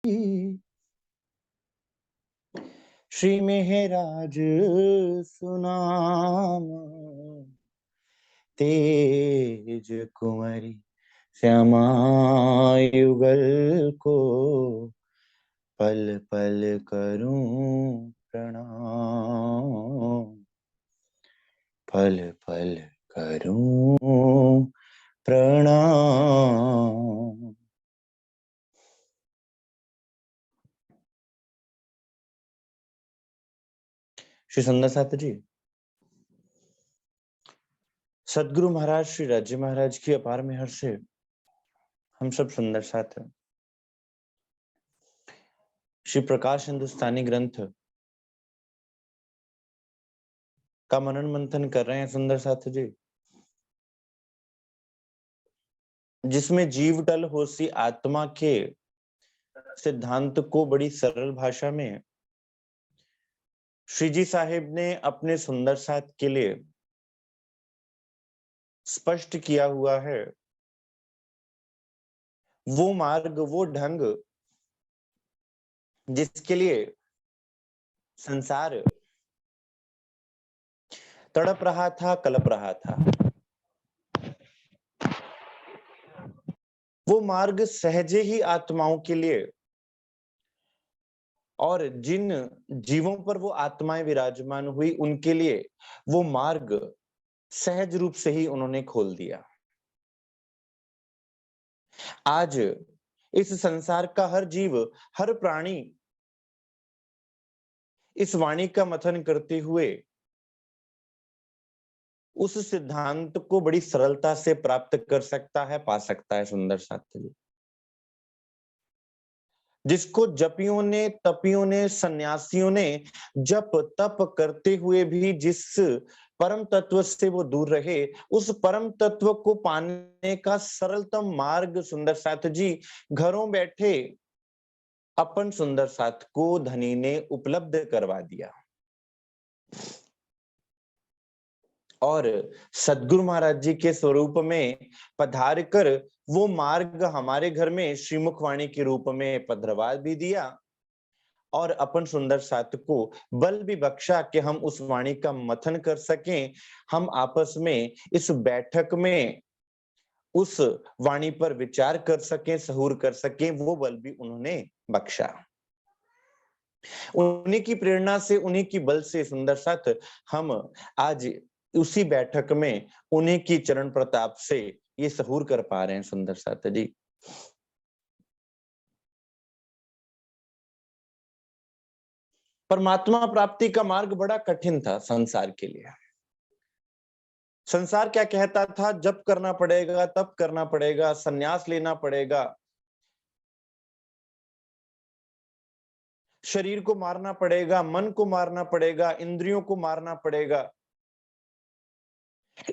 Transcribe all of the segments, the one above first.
श्री मेहराज सुनामा, तेज कुंवरी श्यामा युगल को, पल पल करूं प्रणाम, पल पल करूं प्रणाम। श्री सुंदर साथ जी, सदगुरु महाराज श्री राज्य महाराज की अपार मेहर से हम सब सुंदर साथ श्री प्रकाश हिंदुस्तानी ग्रंथ का मनन मंथन कर रहे हैं सुंदर साथ जी, जिसमें जीव टल होसी आत्मा के सिद्धांत को बड़ी सरल भाषा में श्री जी साहिब ने अपने सुंदर साथ के लिए स्पष्ट किया हुआ है। वो मार्ग, वो ढंग जिसके लिए संसार तड़प रहा था, कलप रहा था, वो मार्ग सहजे ही आत्माओं के लिए, और जिन जीवों पर वो आत्माएं विराजमान हुई उनके लिए वो मार्ग सहज रूप से ही उन्होंने खोल दिया। आज इस संसार का हर जीव, हर प्राणी इस वाणी का मथन करते हुए उस सिद्धांत को बड़ी सरलता से प्राप्त कर सकता है, पा सकता है सुंदर साथी जी, जिसको जपियों ने, तपियों ने, सन्यासियों ने जप तप करते हुए भी जिस परम तत्व से वो दूर रहे, उस परम तत्व को पाने का सरलतम मार्ग सुंदर साथ जी घरों बैठे अपन सुंदर साथ को धनी ने उपलब्ध करवा दिया। और सदगुरु महाराज जी के स्वरूप में पधार कर वो मार्ग हमारे घर में श्रीमुखवाणी के रूप में पधरवा भी दिया, और अपन सुंदर साथ को बल भी बख्शा कि हम उस वाणी का मथन कर सकें, हम आपस में इस बैठक में उस वाणी पर विचार कर सकें, सहूर कर सकें, वो बल भी उन्होंने बख्शा। उन्हीं की प्रेरणा से, उन्हीं की बल से सुंदर साथ हम आज उसी बैठक में उन्हीं की चरण प्रताप से ये सहूर कर पा रहे हैं सुंदर साथ जी। परमात्मा प्राप्ति का मार्ग बड़ा कठिन था संसार के लिए। संसार क्या कहता था, जप करना पड़ेगा, तप करना पड़ेगा, संन्यास लेना पड़ेगा, शरीर को मारना पड़ेगा, मन को मारना पड़ेगा, इंद्रियों को मारना पड़ेगा।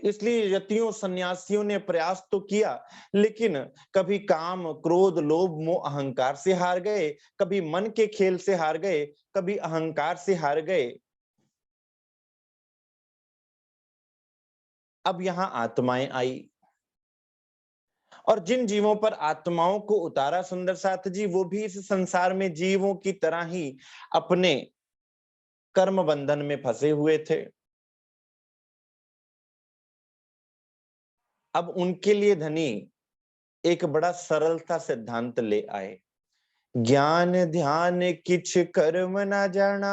इसलिए यतियों सन्यासियों ने प्रयास तो किया, लेकिन कभी काम क्रोध लोभ मोह अहंकार से हार गए, कभी मन के खेल से हार गए, कभी अहंकार से हार गए। अब यहां आत्माएं आई, और जिन जीवों पर आत्माओं को उतारा सुंदर साथ जी, वो भी इस संसार में जीवों की तरह ही अपने कर्म बंधन में फंसे हुए थे। अब उनके लिए धनी एक बड़ा सरलता सिद्धांत ले आए। ज्ञान ध्यान किछ कर्म न जाना,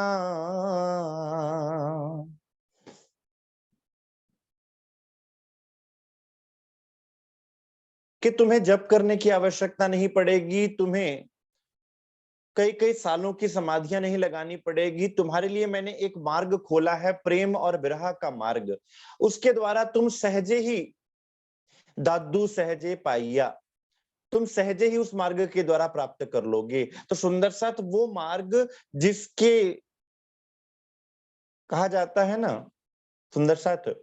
कि तुम्हें जप करने की आवश्यकता नहीं पड़ेगी, तुम्हें कई कई सालों की समाधियां नहीं लगानी पड़ेगी। तुम्हारे लिए मैंने एक मार्ग खोला है, प्रेम और विरह का मार्ग। उसके द्वारा तुम सहजे ही दादू सहजे पाइया, तुम सहजे ही उस मार्ग के द्वारा प्राप्त कर लोगे। तो सुंदर साथ वो मार्ग जिसके कहा जाता है ना सुंदर साथ,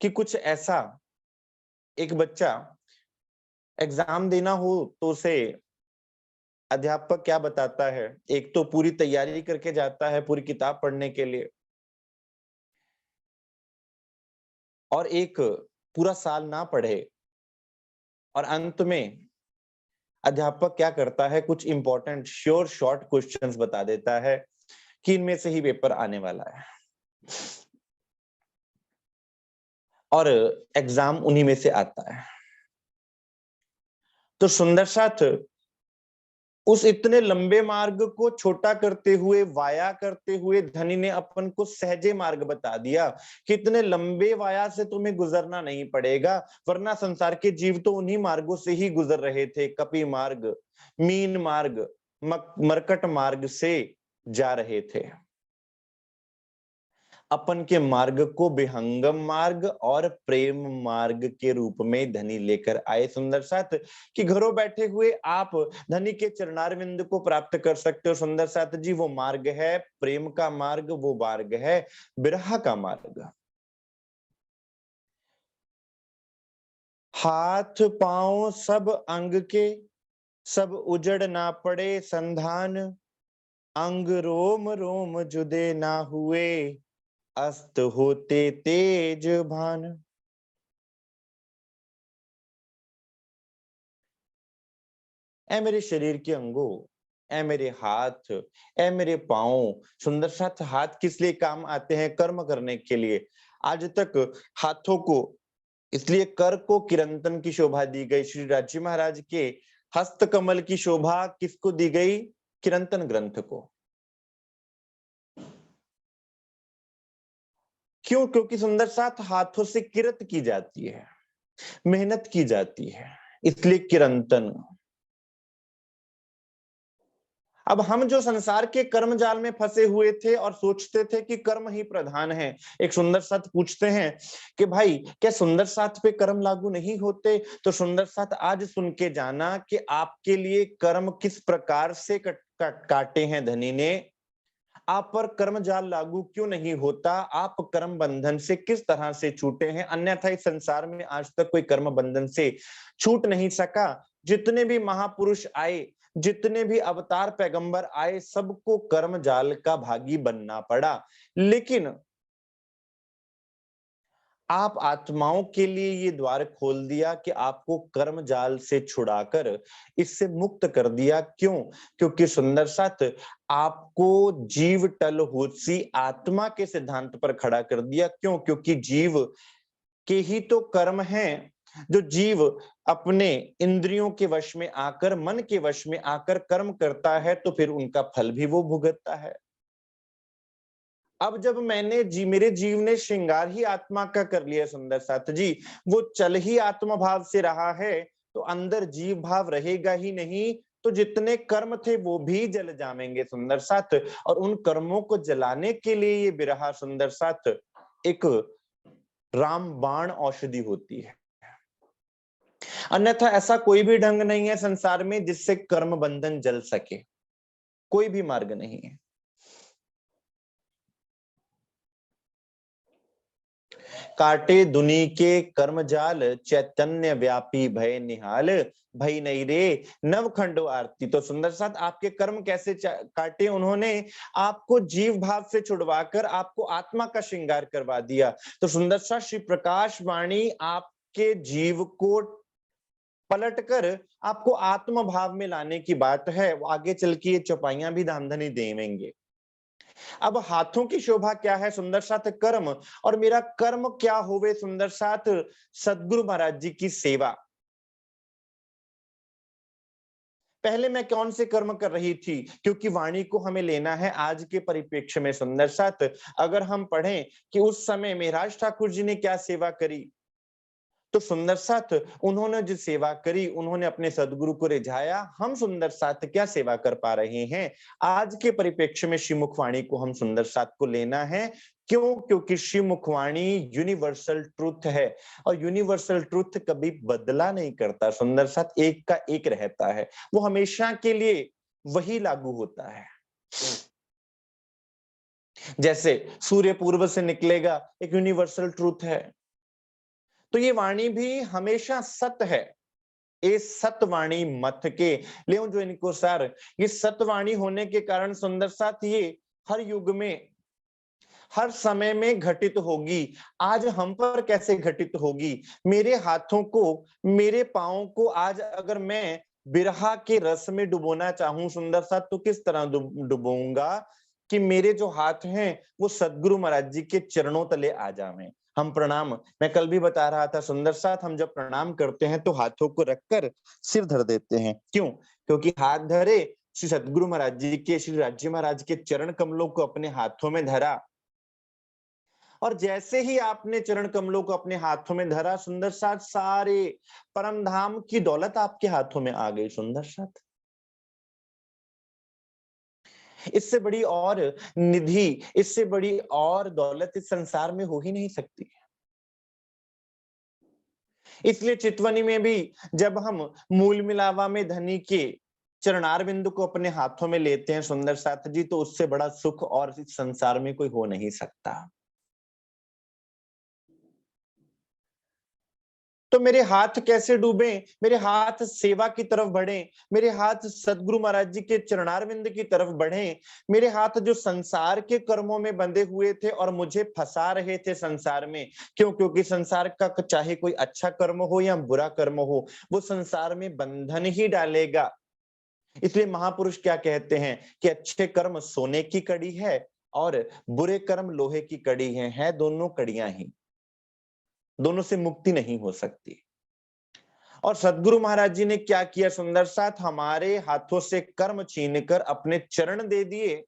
कि कुछ ऐसा, एक बच्चा एग्जाम देना हो तो उसे अध्यापक क्या बताता है, एक तो पूरी तैयारी करके जाता है पूरी किताब पढ़ने के लिए, और एक पूरा साल ना पढ़े और अंत में अध्यापक क्या करता है, कुछ इंपॉर्टेंट श्योर शॉर्ट क्वेश्चंस बता देता है कि इनमें से ही पेपर आने वाला है, और एग्जाम उन्हीं में से आता है। तो सुंदर साथ उस इतने लंबे मार्ग को छोटा करते हुए, वाया करते हुए धनी ने अपन को सहजे मार्ग बता दिया कि इतने लंबे वाया से तुम्हें गुजरना नहीं पड़ेगा, वरना संसार के जीव तो उन्हीं मार्गों से ही गुजर रहे थे। कपि मार्ग, मीन मार्ग, मरकट मार्ग से जा रहे थे। अपन के मार्ग को विहंगम मार्ग और प्रेम मार्ग के रूप में धनी लेकर आए सुंदर साथ, कि घरों बैठे हुए आप धनी के चरणारविंद को प्राप्त कर सकते हो सुंदर साथ जी। वो मार्ग है प्रेम का मार्ग, वो मार्ग है विरह का मार्ग। हाथ पांव सब अंग के, सब उजड़ ना पड़े संधान, अंग रोम रोम जुदे ना हुए, अस्त होते तेज भान। ऐ मेरे शरीर के अंगों, ऐ मेरे हाथ, ऐ मेरे पांव। सुंदर साथ हाथ किस लिए काम आते हैं? कर्म करने के लिए। आज तक हाथों को इसलिए कर को किरंतन की शोभा दी गई। श्री राजी महाराज के हस्त कमल की शोभा किसको दी गई? किरंतन ग्रंथ को। क्यों? क्योंकि सुंदर साथ हाथों से किरत की जाती है, मेहनत की जाती है, इसलिए किरंतन। अब हम जो संसार के कर्म जाल में फंसे हुए थे और सोचते थे कि कर्म ही प्रधान है, एक सुंदर साथ पूछते हैं कि भाई क्या सुंदर साथ पे कर्म लागू नहीं होते? तो सुंदर साथ आज सुन के जाना कि आपके लिए कर्म किस प्रकार से काटे हैं धनी ने, आप पर कर्म जाल लागू क्यों नहीं होता, आप कर्म बंधन से किस तरह से छूटे हैं। अन्यथा इस संसार में आज तक कोई कर्म बंधन से छूट नहीं सका। जितने भी महापुरुष आए, जितने भी अवतार पैगंबर आए, सबको कर्म जाल का भागी बनना पड़ा। लेकिन आप आत्माओं के लिए ये द्वार खोल दिया कि आपको कर्म जाल से छुड़ाकर इससे मुक्त कर दिया। क्यों? क्योंकि सुंदर साथ आपको जीव टल होसी आत्मा के सिद्धांत पर खड़ा कर दिया। क्यों? क्योंकि जीव के ही तो कर्म हैं। जो जीव अपने इंद्रियों के वश में आकर, मन के वश में आकर कर्म करता है, तो फिर उनका फल भी वो भुगतता है। अब जब मेरे जीव ने श्रृंगार ही आत्मा का कर लिया सुंदर साथ जी, वो चल ही आत्मा भाव से रहा है, तो अंदर जीव भाव रहेगा ही नहीं। तो जितने कर्म थे वो भी जल जाएंगे सुंदर साथ। और उन कर्मों को जलाने के लिए ये बिरहा सुंदर साथ एक रामबाण औषधि होती है। अन्यथा ऐसा कोई भी ढंग नहीं है संसार में जिससे कर्म बंधन जल सके, कोई भी मार्ग नहीं है। काटे दुनी के कर्म जाल, चैतन्य व्यापी भय निहाल, भई नहीं रे नवखंडो आरती। तो सुंदर साथ आपके कर्म कैसे काटे? उन्होंने आपको जीव भाव से छुड़वाकर आपको आत्मा का श्रृंगार करवा दिया। तो सुंदर साथ श्री प्रकाश वाणी आपके जीव को पलटकर आपको आत्म भाव में लाने की बात है। वो आगे चल के ये चौपाइयां भी धामधनी देवेंगे। अब हाथों की शोभा क्या है सुंदर साथ? कर्म। और मेरा कर्म क्या होवे सुंदर साथ? सदगुरु महाराज जी की सेवा। पहले मैं कौन से कर्म कर रही थी? क्योंकि वाणी को हमें लेना है आज के परिप्रेक्ष्य में सुंदर साथ। अगर हम पढ़ें कि उस समय मेहराज ठाकुर जी ने क्या सेवा करी, तो सुंदर साथ उन्होंने जो सेवा करी, उन्होंने अपने सदगुरु को रिझाया। हम सुंदर साथ क्या सेवा कर पा रहे हैं? आज के परिप्रेक्ष्य में श्री मुखवाणी को हम सुंदर साथ को लेना है। क्यों? क्योंकि श्री मुखवाणी यूनिवर्सल ट्रुथ है, और यूनिवर्सल ट्रुथ कभी बदला नहीं करता सुंदर साथ, एक का एक रहता है, वो हमेशा के लिए वही लागू होता है। जैसे सूर्य पूर्व से निकलेगा, एक यूनिवर्सल ट्रुथ है, तो ये वाणी भी हमेशा सत्य है। ये सतवाणी मत के ले जो इनको सार, ये सतवाणी होने के कारण सुंदर साथ ये हर युग में, हर समय में घटित होगी। आज हम पर कैसे घटित होगी? मेरे हाथों को, मेरे पांवों को आज अगर मैं बिरहा के रस में डुबोना चाहूं सुंदर साथ, तो किस तरह डुबोऊंगा कि मेरे जो हाथ हैं वो सदगुरु महाराज जी के चरणों तले आ जावें। हम प्रणाम, मैं कल भी बता रहा था सुंदर साथ, हम जब प्रणाम करते हैं तो हाथों को रखकर सिर धर देते हैं। क्यों? क्योंकि हाथ धरे, श्री सदगुरु महाराज जी के, श्री राजी महाराज के चरण कमलों को अपने हाथों में धरा, और जैसे ही आपने चरण कमलों को अपने हाथों में धरा सुंदर साथ, सारे परम धाम की दौलत आपके हाथों में आ गई सुंदर साथ। इससे बड़ी और निधि, इससे बड़ी और दौलत इस संसार में हो ही नहीं सकती। इसलिए चितवनी में भी जब हम मूल मिलावा में धनी के चरणार बिंदु को अपने हाथों में लेते हैं सुंदर साथ जी, तो उससे बड़ा सुख और इस संसार में कोई हो नहीं सकता। तो मेरे हाथ कैसे डूबे? मेरे हाथ सेवा की तरफ बढ़े, मेरे हाथ सदगुरु महाराज जी के चरणारविंद की तरफ बढ़े। मेरे हाथ जो संसार के कर्मों में बंधे हुए थे और मुझे फंसा रहे थे संसार में, क्यों? क्योंकि संसार का चाहे कोई अच्छा कर्म हो या बुरा कर्म हो, वो संसार में बंधन ही डालेगा। इसलिए महापुरुष क्या कहते हैं कि अच्छे कर्म सोने की कड़ी है और बुरे कर्म लोहे की कड़ी है दोनों कड़ियां ही, दोनों से मुक्ति नहीं हो सकती। और सदगुरु महाराज जी ने क्या किया सुंदर साथ, हमारे हाथों से कर्म छीनकर अपने चरण दे दिए,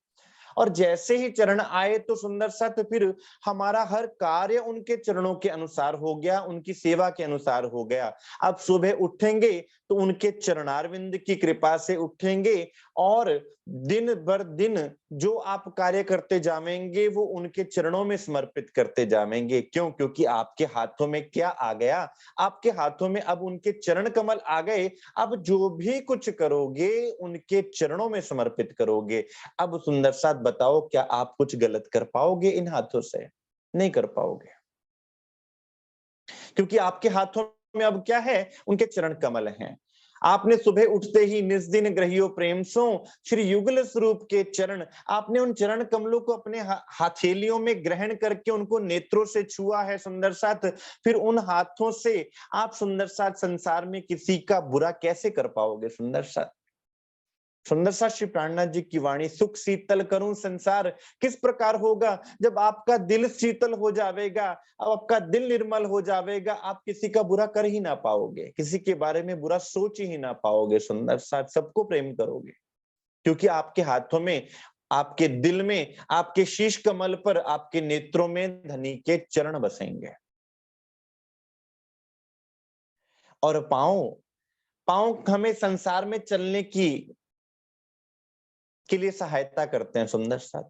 और जैसे ही चरण आए तो सुंदर साथ फिर हमारा हर कार्य उनके चरणों के अनुसार हो गया, उनकी सेवा के अनुसार हो गया। अब सुबह उठेंगे तो उनके चरणारविंद की कृपा से उठेंगे, और दिन भर दिन जो आप कार्य करते जावेंगे वो उनके चरणों में समर्पित करते जावेंगे। क्यों? क्योंकि आपके हाथों में क्या आ गया? आपके हाथों में अब उनके चरण कमल आ गए। अब जो भी कुछ करोगे उनके चरणों में समर्पित करोगे। अब सुंदर साथ बताओ, क्या आप कुछ गलत कर पाओगे इन हाथों से? नहीं कर पाओगे, क्योंकि आपके हाथों में अब क्या है? उनके चरण कमल हैं। आपने सुबह उठते ही निज दिन ग्रहियो प्रेम सो श्री युगल स्वरूप के चरण, आपने उन चरण कमलों को अपने हथेलियों में ग्रहण करके उनको नेत्रों से छुआ है सुंदर साथ। फिर उन हाथों से आप सुंदर साथ संसार में किसी का बुरा कैसे कर पाओगे सुंदर साथ? सुंदर सा श्री प्राणनाथ जी की वाणी, सुख शीतल करूं संसार, किस प्रकार होगा? जब आपका दिल शीतल हो जाएगा, अब आपका दिल निर्मल हो जाएगा, आप किसी का बुरा कर ही ना पाओगे, किसी के बारे में बुरा सोच ही ना पाओगे सुंदर सा, सबको प्रेम करोगे, क्योंकि आपके हाथों में, आपके दिल में, आपके शीश कमल पर, आपके नेत्रों में धनी के चरण बसेंगे। और पांव, पांव हमें संसार में चलने की के लिए सहायता करते हैं सुंदर साथ।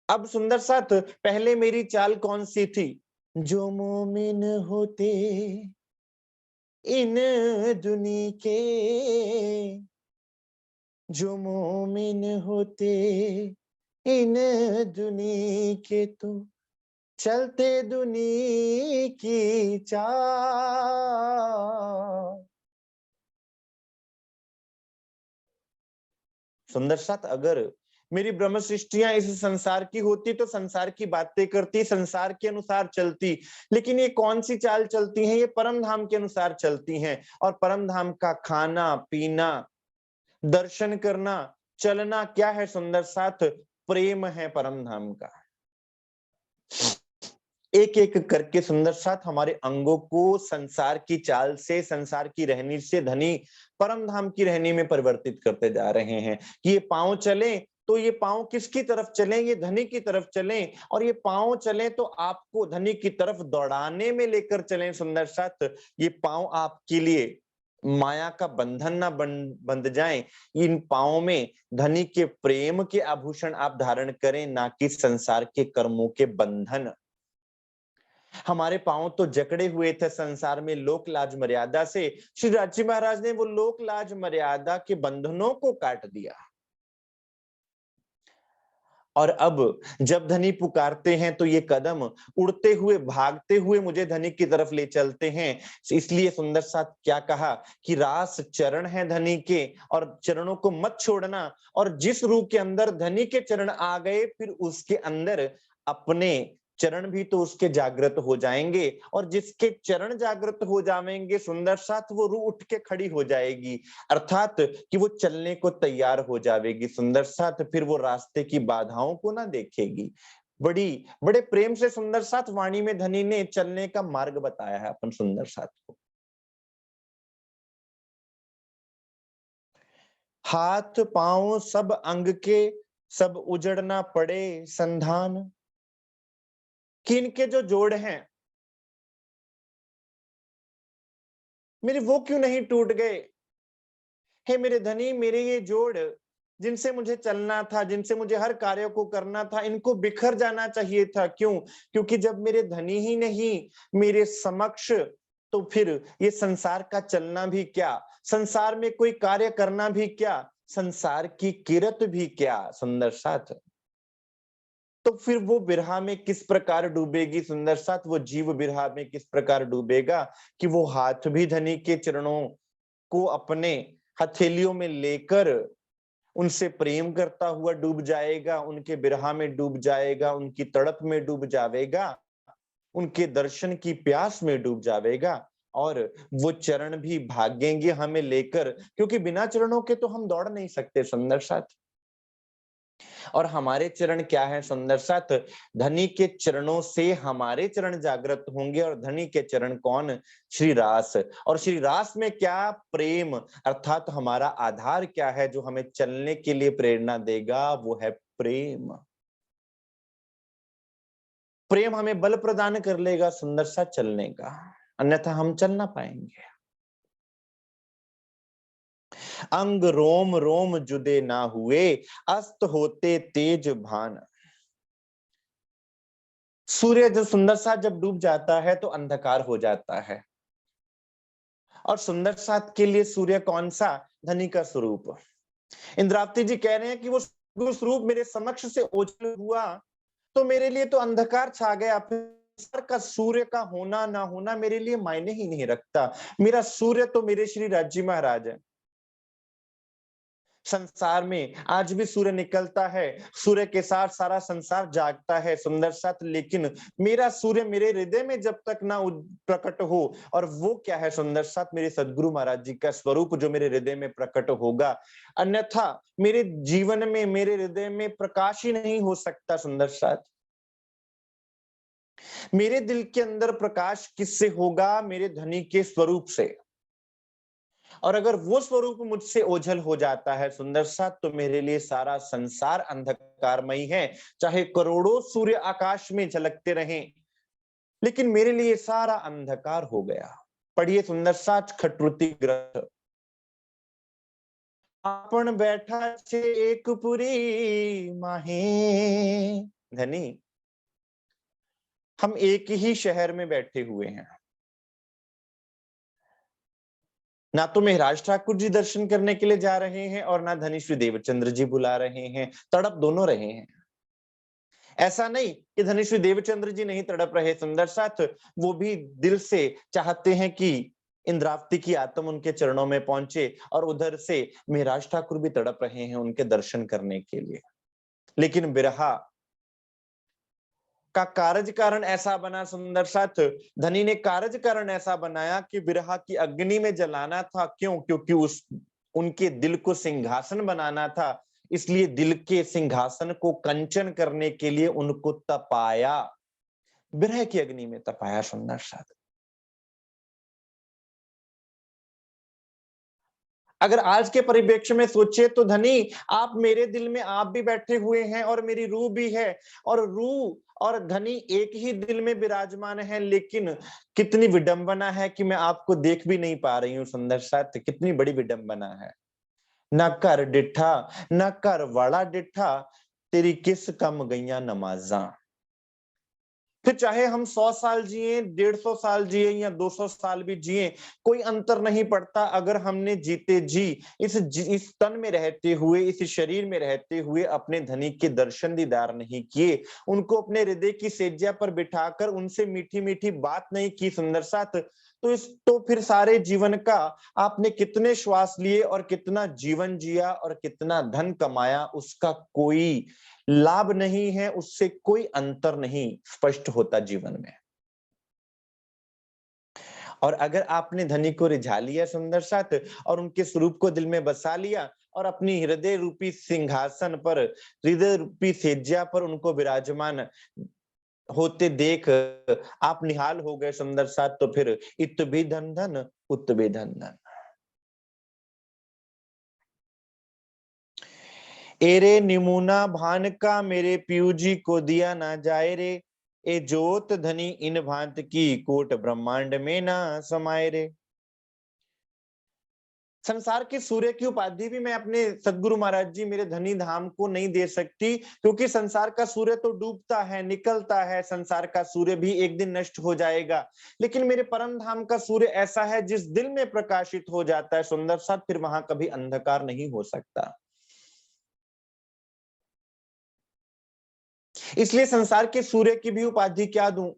अब सुंदर साथ, पहले मेरी चाल कौन सी थी? जो मोमिन होते इन दुनी के, जो मोमिन होते इन दुनी के, तो चलते दुनी की चाल। सुंदर साथ, अगर मेरी ब्रह्म सृष्टियां इस संसार की होती तो संसार की बातें करती, संसार के अनुसार चलती, लेकिन ये कौन सी चाल चलती हैं? ये परम धाम के अनुसार चलती हैं। और परम धाम का खाना पीना, दर्शन करना, चलना क्या है सुंदर साथ? प्रेम है परम धाम का। एक एक करके सुंदर साथ हमारे अंगों को संसार की चाल से, संसार की रहनी से धनी परम धाम की रहनी में परिवर्तित करते जा रहे हैं। कि ये पांव चले तो ये पांव किसकी तरफ चलें? ये धनी की तरफ चलें, और ये पांव चले तो आपको धनी की तरफ दौड़ाने में लेकर चलें सुंदर साथ। ये पांव आपके लिए माया का बंधन ना बंध जाएं। इन पांवों में धनी के प्रेम के आभूषण आप धारण करें, ना कि संसार के कर्मों के बंधन। हमारे पांव तो जकड़े हुए थे संसार में लोक लाज मर्यादा से, श्री राजी महाराज ने वो लोक लाज मर्यादा के बंधनों को काट दिया। और अब जब धनी पुकारते हैं तो ये कदम उड़ते हुए, भागते हुए मुझे धनी की तरफ ले चलते हैं। इसलिए सुंदर साथ क्या कहा कि रास चरण है धनी के, और चरणों को मत छोड़ना। और जिस रूह के अंदर धनी के चरण आ गए, फिर उसके अंदर अपने चरण भी तो उसके जागृत हो जाएंगे, और जिसके चरण जागृत हो जाएंगे सुंदर साथ, वो रूह उठ के खड़ी हो जाएगी, अर्थात कि वो चलने को तैयार हो जाएगी सुंदर साथ। फिर वो रास्ते की बाधाओं को ना देखेगी। बड़े प्रेम से सुंदर साथ वाणी में धनी ने चलने का मार्ग बताया है अपन सुंदर साथ को। हाथ पांव सब अंग के, सब उजड़ना पड़े संधान। कि इनके जो जोड़ हैं मेरे, वो क्यों नहीं टूट गए? हे मेरे धनी, मेरे ये जोड़ जिनसे मुझे चलना था, जिनसे मुझे हर कार्य को करना था, इनको बिखर जाना चाहिए था। क्यों? क्योंकि जब मेरे धनी ही नहीं मेरे समक्ष, तो फिर ये संसार का चलना भी क्या, संसार में कोई कार्य करना भी क्या, संसार की किरत भी क्या सुंदर साथ। तो फिर वो बिरहा में किस प्रकार डूबेगी सुंदर साथ, वो जीव बिरहा में किस प्रकार डूबेगा कि वो हाथ भी धनी के चरणों को अपने हथेलियों में लेकर उनसे प्रेम करता हुआ डूब जाएगा, उनके बिरहा में डूब जाएगा, उनकी तड़प में डूब जाएगा, उनके दर्शन की प्यास में डूब जाएगा, और वो चरण भी भागेंगे हमें लेकर, क्योंकि बिना चरणों के तो हम दौड़ नहीं सकते सुंदर साथ। और हमारे चरण क्या है सुंदर साथ, धनी के चरणों से हमारे चरण जागृत होंगे। और धनी के चरण कौन? श्री रास। और श्री रास में क्या? प्रेम, अर्थात हमारा आधार क्या है जो हमें चलने के लिए प्रेरणा देगा? वो है प्रेम। प्रेम हमें बल प्रदान कर लेगा सुंदर सा चलने का, अन्यथा हम चल ना पाएंगे। अंग रोम रोम जुदे ना हुए, अस्त होते तेज भान। सूर्य जब सुंदर सा जब डूब जाता है तो अंधकार हो जाता है, और सुंदर साथ के लिए सूर्य कौन सा? धनी का स्वरूप। इंद्रावती जी कह रहे हैं कि वो स्वरूप मेरे समक्ष से ओझल हुआ तो मेरे लिए तो अंधकार छा गया। फिर का सूर्य का होना ना होना मेरे लिए मायने ही नहीं रखता। मेरा सूर्य तो मेरे श्री राज्य महाराज है। संसार में आज भी सूर्य निकलता है, सूर्य के साथ सारा संसार जागता है सुंदर साथ, लेकिन मेरा सूर्य मेरे हृदय में जब तक ना प्रकट हो, और वो क्या है सुंदर साथ? मेरे सदगुरु महाराज जी का स्वरूप जो मेरे हृदय में प्रकट होगा, अन्यथा मेरे जीवन में मेरे हृदय में प्रकाश ही नहीं हो सकता सुंदर साथ। मेरे दिल के अंदर प्रकाश किससे होगा? मेरे धनी के स्वरूप से। और अगर वो स्वरूप मुझसे ओझल हो जाता है सुंदर सा, तो मेरे लिए सारा संसार अंधकारमयी है। चाहे करोड़ों सूर्य आकाश में झलकते रहें, लेकिन मेरे लिए सारा अंधकार हो गया। पढ़िए सुंदर सा खटरुति ग्रंथ। आपन बैठा छे एक पुरी माहे। धनी, हम एक ही शहर में बैठे हुए हैं, ना तो महराज ठाकुर जी दर्शन करने के लिए जा रहे हैं और ना धनी श्री देवचंद्र जी बुला रहे हैं, तड़प दोनों रहे हैं। ऐसा नहीं कि धनी श्री देवचंद्र जी नहीं तड़प रहे सुंदर साथ, वो भी दिल से चाहते हैं कि इंद्रावती की आत्म उनके चरणों में पहुंचे, और उधर से महराज ठाकुर भी तड़प रहे हैं उनके दर्शन करने के लिए। लेकिन बिरहा का कारज कारण ऐसा बना सुंदर साथ, धनी ने कारज कारण ऐसा बनाया कि बिरहा की अग्नि में जलाना था। क्यों? क्योंकि उस उनके दिल को सिंहासन बनाना था, इसलिए दिल के सिंहासन को कंचन करने के लिए उनको तपाया, बिरह की अग्नि में तपाया सुंदर साथ। अगर आज के परिप्रेक्ष्य में सोचे तो धनी, आप मेरे दिल में आप भी बैठे हुए हैं और मेरी रूह भी है, और रूह और धनी एक ही दिल में विराजमान है, लेकिन कितनी विडंबना है कि मैं आपको देख भी नहीं पा रही हूँ सुंदर साथ, कितनी बड़ी विडंबना है। ना कर डिठा, ना कर वाला डिठा, तेरी किस कम गईया नमाजा। फिर चाहे हम 100 साल जिए, 150 साल जिए या 200 साल भी जिए, कोई अंतर नहीं पड़ता अगर हमने जीते जी इस तन में रहते हुए, इस शरीर में रहते हुए अपने धनी के दर्शन दीदार नहीं किए, उनको अपने हृदय की सेज्या पर बिठाकर उनसे मीठी मीठी बात नहीं की सुंदर साथ, तो फिर सारे जीवन का आपने कितने श्वास लिए और कितना जीवन जिया और कितना धन कमाया, उसका कोई लाभ नहीं है, उससे कोई अंतर नहीं स्पष्ट होता जीवन में। और अगर आपने धनी को रिझा लिया सुंदर साथ और उनके स्वरूप को दिल में बसा लिया और अपनी हृदय रूपी सिंहासन पर, हृदय रूपी सेज्या पर उनको विराजमान होते देख आप निहाल हो गए सुंदर साथ, तो फिर इत भी धन धन उत भी धन धन। एरे निमुना भान का मेरे पीयू जी को दिया ना जाए रे, ए जोत धनी इन भांत की कोट ब्रह्मांड में ना समाये रे। संसार के सूर्य की उपाधि भी मैं अपने सदगुरु महाराज जी मेरे धनी धाम को नहीं दे सकती, क्योंकि संसार का सूर्य तो डूबता है, निकलता है, संसार का सूर्य भी एक दिन नष्ट हो जाएगा। लेकिन मेरे परम धाम का सूर्य ऐसा है जिस दिल में प्रकाशित हो जाता है सुंदर सा, फिर वहां कभी अंधकार नहीं हो सकता। इसलिए संसार के सूर्य की भी उपाधि क्या दूं,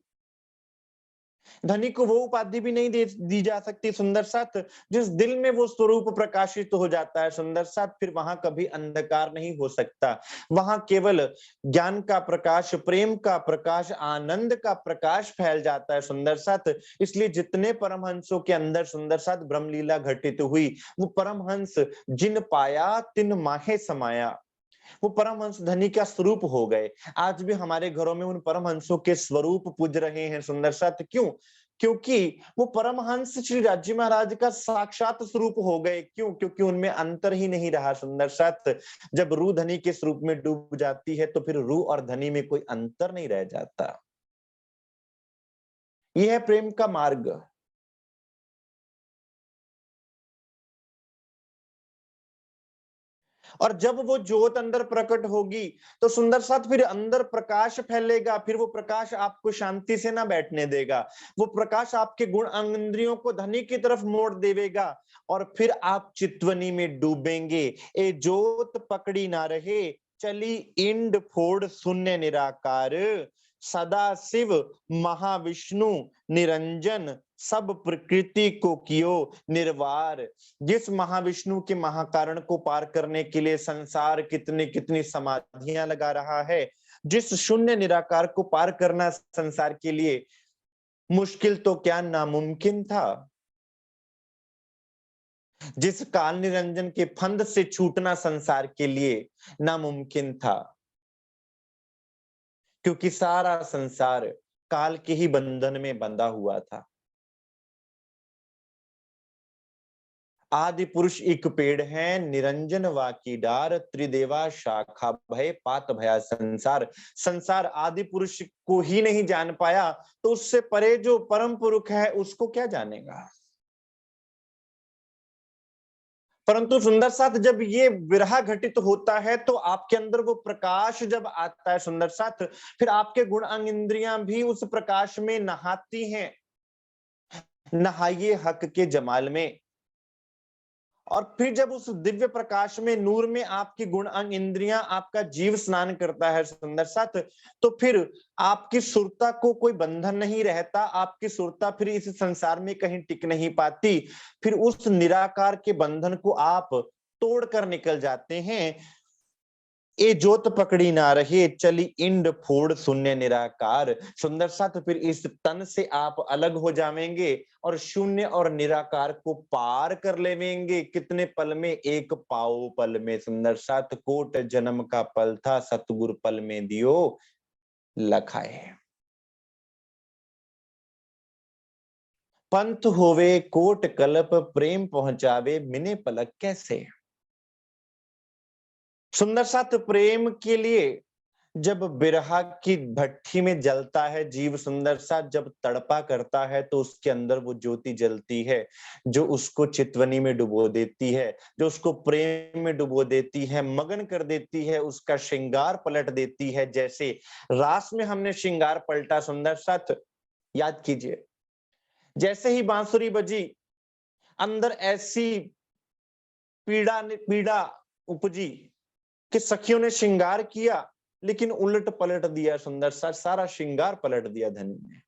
धनी को वो उपाधि भी नहीं दी जा सकती सुंदर साथ, जिस दिल में वो स्वरूप प्रकाशित हो जाता है सुंदर साथ, फिर वहां कभी अंधकार नहीं हो सकता। वहां केवल ज्ञान का प्रकाश, प्रेम का प्रकाश, आनंद का प्रकाश फैल जाता है सुंदर साथ। इसलिए जितने परमहंसों के अंदर सुंदर साथ ब्रह्मलीला घटित हुई, वो परमहंस जिन पाया तिन माहे समाया, वो परमहंस धनी का स्वरूप हो गए। आज भी हमारे घरों में उन परमहंसों के स्वरूप पूज रहे हैं सुंदर साथ। क्यों? क्योंकि वो परमहंस श्री राजी महाराज का साक्षात स्वरूप हो गए। क्यों? क्योंकि उनमें अंतर ही नहीं रहा सुंदर साथ। जब रूह धनी के स्वरूप में डूब जाती है तो फिर रूह और धनी में कोई अंतर नहीं रह जाता। यह है प्रेम का मार्ग। और जब वो ज्योत अंदर प्रकट होगी तो सुंदर साथ फिर अंदर प्रकाश फैलेगा, फिर वो प्रकाश आपको शांति से ना बैठने देगा, वो प्रकाश आपके गुण अंग इंद्रियों को धनी की तरफ मोड़ देगा और फिर आप चितवनी में डूबेंगे। ए ज्योत पकड़ी ना रहे, चली इंड फोड़ शून्य निराकार, सदा शिव महाविष्णु निरंजन, सब प्रकृति को कियो निर्वार। जिस महाविष्णु के महाकारण को पार करने के लिए संसार कितनी कितनी समाधियां लगा रहा है, जिस शून्य निराकार को पार करना संसार के लिए मुश्किल तो क्या नामुमकिन था, जिस काल निरंजन के फंद से छूटना संसार के लिए नामुमकिन था, क्योंकि सारा संसार काल के ही बंधन में बंधा हुआ था। आदि पुरुष एक पेड़ है, निरंजन वाकी डार, त्रिदेवा शाखा भय पात भया संसार। संसार आदि पुरुष को ही नहीं जान पाया तो उससे परे जो परम पुरुष है उसको क्या जानेगा। परंतु सुंदर साथ जब ये विरह घटित होता है तो आपके अंदर वो प्रकाश जब आता है सुंदर साथ, फिर आपके गुण अंग इंद्रियां भी उस प्रकाश में नहाती हैं। नहाइए हक के जमाल में। और फिर जब उस दिव्य प्रकाश में, नूर में आपकी गुण अंग इंद्रियां, आपका जीव स्नान करता है सुंदर साथ, तो फिर आपकी सुरता को कोई बंधन नहीं रहता, आपकी सुरता फिर इस संसार में कहीं टिक नहीं पाती। फिर उस निराकार के बंधन को आप तोड़ कर निकल जाते हैं। ए जोत पकड़ी ना रहे, चली इंड फोड़ शून्य निराकार। सुंदर सा तो फिर इस तन से आप अलग हो जाएंगे और शून्य और निराकार को पार कर लेवेंगे। कितने पल में? एक पाओ पल में सुंदर सा। कोट जन्म का पल था, सतगुर पल में दियो लखाए। पंथ होवे कोट कल्प, प्रेम पहुंचावे मिने पलक कैसे। सुंदर साथ प्रेम के लिए जब बिरहा की भट्ठी में जलता है जीव सुंदर सा, जब तड़पा करता है तो उसके अंदर वो ज्योति जलती है जो उसको चितवनी में डुबो देती है, जो उसको प्रेम में डुबो देती है, मगन कर देती है, उसका श्रृंगार पलट देती है। जैसे रास में हमने श्रृंगार पलटा सुंदर साथ, याद कीजिए। जैसे ही बांसुरी बजी, अंदर ऐसी पीड़ा उपजी कि सखियों ने श्रृंगार किया लेकिन उलट पलट दिया सुंदर सा, सारा श्रृंगार पलट दिया धनी ने।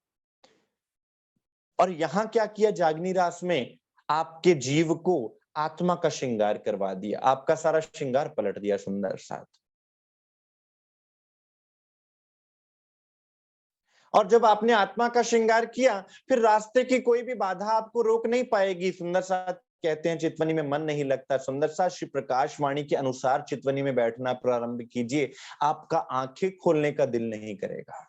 और यहाँ क्या किया जागनी रास में, आपके जीव को आत्मा का श्रृंगार करवा दिया, आपका सारा श्रृंगार पलट दिया सुंदर साथ। और जब आपने आत्मा का श्रृंगार किया, फिर रास्ते की कोई भी बाधा आपको रोक नहीं पाएगी। सुंदर साथ कहते हैं चितवनी में मन नहीं लगता। सुंदर साथ श्री प्रकाश वाणी के अनुसार चितवनी में बैठना प्रारंभ कीजिए, आपका आंखें खोलने का दिल नहीं करेगा।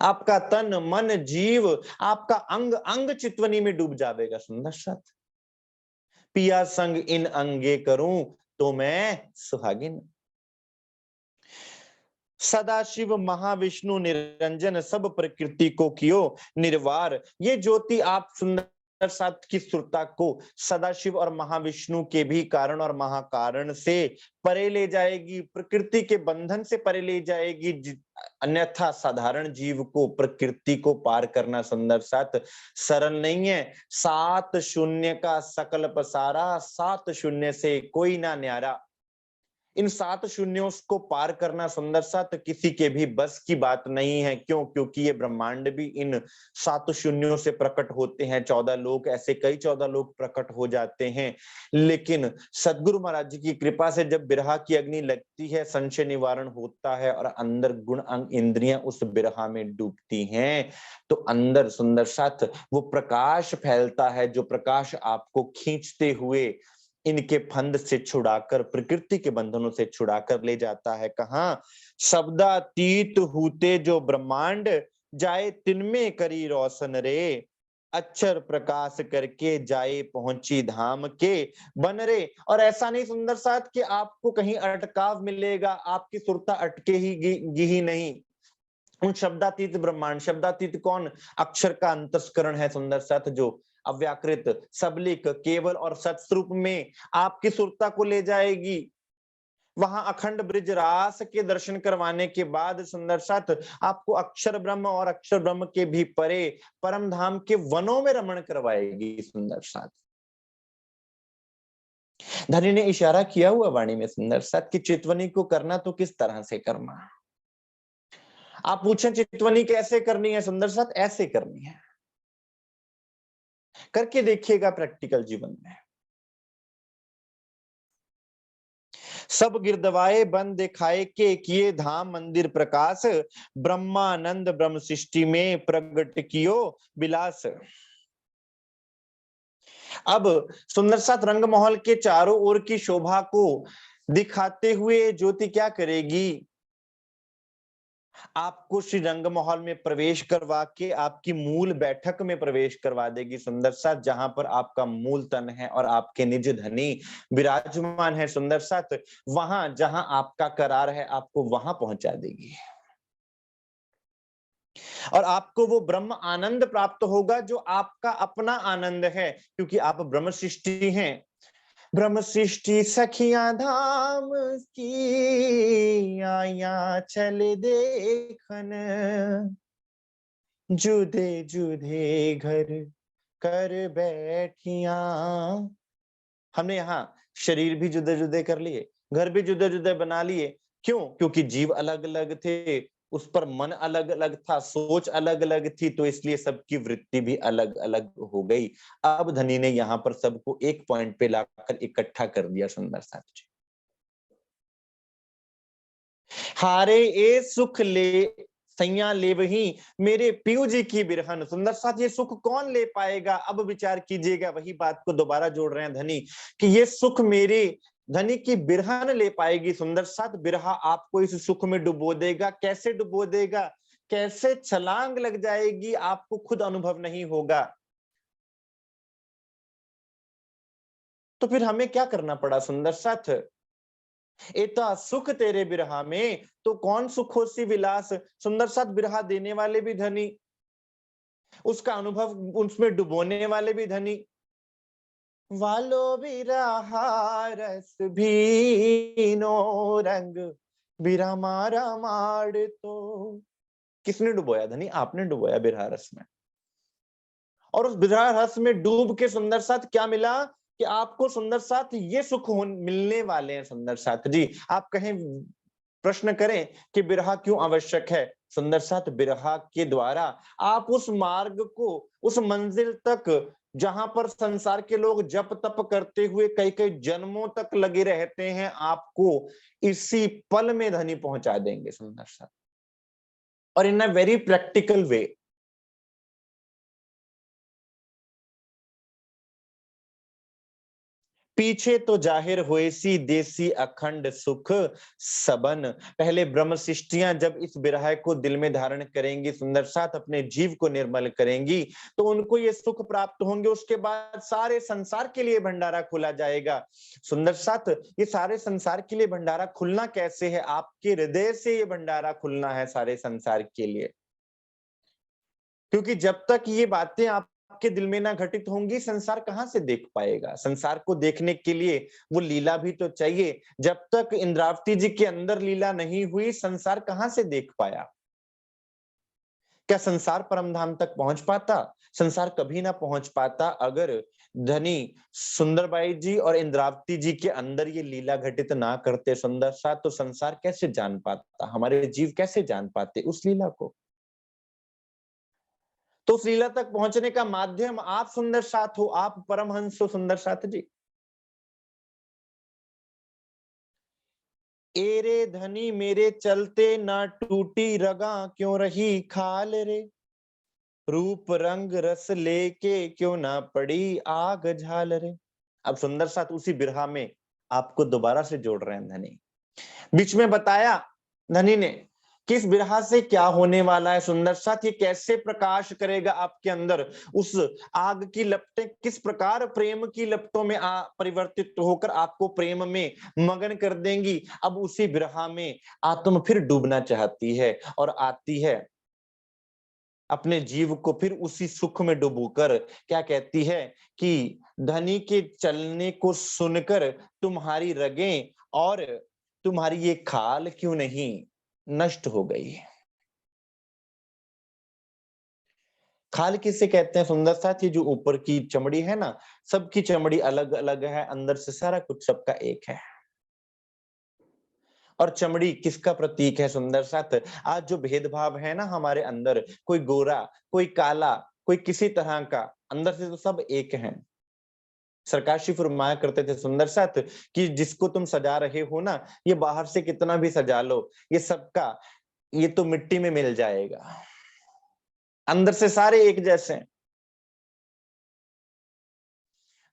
आपका तन मन जीव, आपका अंग अंग चितवनी में डूब जाएगा। सुंदर साथ, पिया संग इन अंगे करूं तो मैं सुहागिन। सदाशिव महाविष्णु निरंजन सब प्रकृति को कियो निर्वार। ये ज्योति आप सुंदर साथ की सुरता को सदाशिव और महाविष्णु के भी कारण और महाकारण से परे ले जाएगी, प्रकृति के बंधन से परे ले जाएगी। अन्यथा साधारण जीव को प्रकृति को पार करना सुंदर साथ सरल नहीं है। 7 शून्य का सकल पसारा, 7 शून्य से कोई ना न्यारा। इन 7 शून्यों को पार करना सुंदर साथ किसी के भी बस की बात नहीं है। क्यों? क्योंकि ये ब्रह्मांड भी इन 7 शून्यों से प्रकट होते हैं। 14 लोक, ऐसे कई 14 लोक प्रकट हो जाते हैं। लेकिन सदगुरु महाराज जी की कृपा से जब बिरहा की अग्नि लगती है, संशय निवारण होता है और अंदर गुण अंग इंद्रियां उस बिरहा में डूबती हैं, तो अंदर सुंदर साथ वो प्रकाश फैलता है, जो प्रकाश आपको खींचते हुए इनके फंद से छुड़ाकर, प्रकृति के बंधनों से छुड़ाकर ले जाता है। कहाँ? शब्दातीत होते जो ब्रह्मांड, जाए तिनमें करी रोशन रे। अक्षर प्रकाश करके जाए पहुंची धाम के बन रे। और ऐसा नहीं सुंदर साथ कि आपको कहीं अटकाव मिलेगा, आपकी सुरता अटके ही नहीं। उन शब्दातीत ब्रह्मांड, शब्दातीत कौन? अक्षर का अंतस्करण है सुंदर साथ, जो अव्याकृत सबलिक केवल और सत्स्वरूप में आपकी सुरता को ले जाएगी। वहां अखंड ब्रिज रास के दर्शन करवाने के बाद सुंदर साथ आपको अक्षर ब्रह्म और अक्षर ब्रह्म के भी परे परम धाम के वनों में रमण करवाएगी। सुंदर साथ धनी ने इशारा किया हुआ वाणी में सुंदर साथ की चितवनी को करना तो किस तरह से करना। आप पूछें चितवनी कैसे करनी है? सुंदर साथ ऐसे करनी है। करके देखिएगा प्रैक्टिकल जीवन में। सब गिरदवाए बन दिखाए के किए धाम मंदिर प्रकाश, ब्रह्मानंद ब्रह्म सृष्टि में प्रगट कियो विलास। अब सुंदर साथ रंग महल के चारों ओर की शोभा को दिखाते हुए ज्योति क्या करेगी? आपको श्री रंग महल में प्रवेश करवा के आपकी मूल बैठक में प्रवेश करवा देगी सुंदर साथ, जहां पर आपका मूल तन है और आपके निज धनी विराजमान है। सुंदर साथ वहां जहां आपका करार है, आपको वहां पहुंचा देगी और आपको वो ब्रह्म आनंद प्राप्त होगा जो आपका अपना आनंद है, क्योंकि आप ब्रह्म सृष्टि हैं। ब्रह्म सृष्टि सखियां धाम की आया चले देखन, जुदे जुदे घर कर बैठिया। हमने यहाँ शरीर भी जुदे जुदे कर लिए, घर भी जुदे जुदे बना लिए। क्यों? क्योंकि जीव अलग अलग थे, उस पर मन अलग अलग था, सोच अलग अलग थी, तो इसलिए सबकी वृत्ति भी अलग अलग हो गई। अब धनी ने यहाँ पर सबको एक पॉइंट पे लाकर इकट्ठा कर दिया सुंदर साथ जी। हारे ए सुख ले सैया ले वही मेरे पीयू जी की बिरहन। सुंदर साथ ये सुख कौन ले पाएगा? अब विचार कीजिएगा, वही बात को दोबारा जोड़ रहे हैं धनी कि ये सुख मेरे धनी की बिरहन ले पाएगी। सुंदर साथ बिरहा आपको इस सुख में डुबो देगा। कैसे डुबो देगा? कैसे छलांग लग जाएगी, आपको खुद अनुभव नहीं होगा। तो फिर हमें क्या करना पड़ा सुंदर साथ? एता सुख तेरे बिरहा में, तो कौन सुख हो सी विलास। सुंदर साथ बिरहा देने वाले भी धनी, उसका अनुभव उसमें डुबोने वाले भी धनी। वालो बिरहा रस भीनो रंग बिरहा मारा माड़। तो किसने डुबोया धनी? आपने डुबोया बिरहा रस में। और उस बिरहा रस में डूब के सुंदर साथ क्या मिला कि आपको सुंदर साथ ये सुख मिलने वाले हैं। सुंदर साथ जी, आप कहें प्रश्न करें कि बिरहा क्यों आवश्यक है, सुंदर साथ बिरहा के द्वारा आप उस मार्ग को, उस मंजिल तक, जहां पर संसार के लोग जप तप करते हुए कई कई जन्मों तक लगे रहते हैं, आपको इसी पल में धनी पहुंचा देंगे सुंदर साथ, और इन अ वेरी प्रैक्टिकल वे। पीछे तो जाहिर हुए सी देसी अखंड सुख सबन। पहले ब्रह्म शिष्टियां जब इस बिरह को दिल में धारण करेंगी सुंदर साथ, अपने जीव को निर्मल करेंगी, तो उनको ये सुख प्राप्त होंगे। उसके बाद सारे संसार के लिए भंडारा खुला जाएगा सुंदर साथ। ये सारे संसार के लिए भंडारा खुलना कैसे है? आपके हृदय से ये भंडारा खुलना है सारे संसार के लिए, क्योंकि जब तक ये बातें आपके दिल में ना घटित होंगी, संसार कहां से देख पाएगा? संसार को देखने के लिए वो लीला भी तो चाहिए। जब तक इंद्रावती जी के अंदर लीला नहीं हुई, संसार कहां से देख पाया? क्या संसार परमधाम तक पहुंच पाता? संसार कभी ना पहुंच पाता अगर धनी सुंदरबाई जी और इंद्रावती जी के अंदर ये लीला घटित ना करते सुंदर सा। तो संसार कैसे जान पाता, हमारे जीव कैसे जान पाते उस लीला को? तो उस लीला तक पहुंचने का माध्यम आप सुंदर साथ हो, आप परमहंस हो सुंदर साथ जी। एरे धनी मेरे चलते ना टूटी रगा, क्यों रही खाल रे। रूप रंग रस लेके क्यों ना पड़ी आग झाल रे। अब सुंदर साथ उसी बिरहा में आपको दोबारा से जोड़ रहे हैं धनी। बीच में बताया धनी ने किस बिरहा से क्या होने वाला है सुंदर साथ, ये कैसे प्रकाश करेगा आपके अंदर। उस आग की लपटें किस प्रकार प्रेम की लपटों में परिवर्तित होकर आपको प्रेम में मगन कर देंगी। अब उसी बिरहा में आत्मा फिर डूबना चाहती है और आती है, अपने जीव को फिर उसी सुख में डुबोकर क्या कहती है कि धनी के चलने को सुनकर तुम्हारी रगें और तुम्हारी ये खाल क्यों नहीं नष्ट हो गई। खाल किसे कहते हैं सुंदर साथ? ये जो ऊपर की चमड़ी है ना, सबकी चमड़ी अलग अलग है, अंदर से सारा कुछ सबका एक है। और चमड़ी किसका प्रतीक है सुंदर साथ? आज जो भेदभाव है ना हमारे अंदर, कोई गोरा, कोई काला, कोई किसी तरह का, अंदर से तो सब एक हैं। सरकार श्री फरमाया करते थे सुंदर साथ कि जिसको तुम सजा रहे हो ना, ये बाहर से कितना भी सजा लो, ये सबका, ये तो मिट्टी में मिल जाएगा, अंदर से सारे एक जैसे हैं।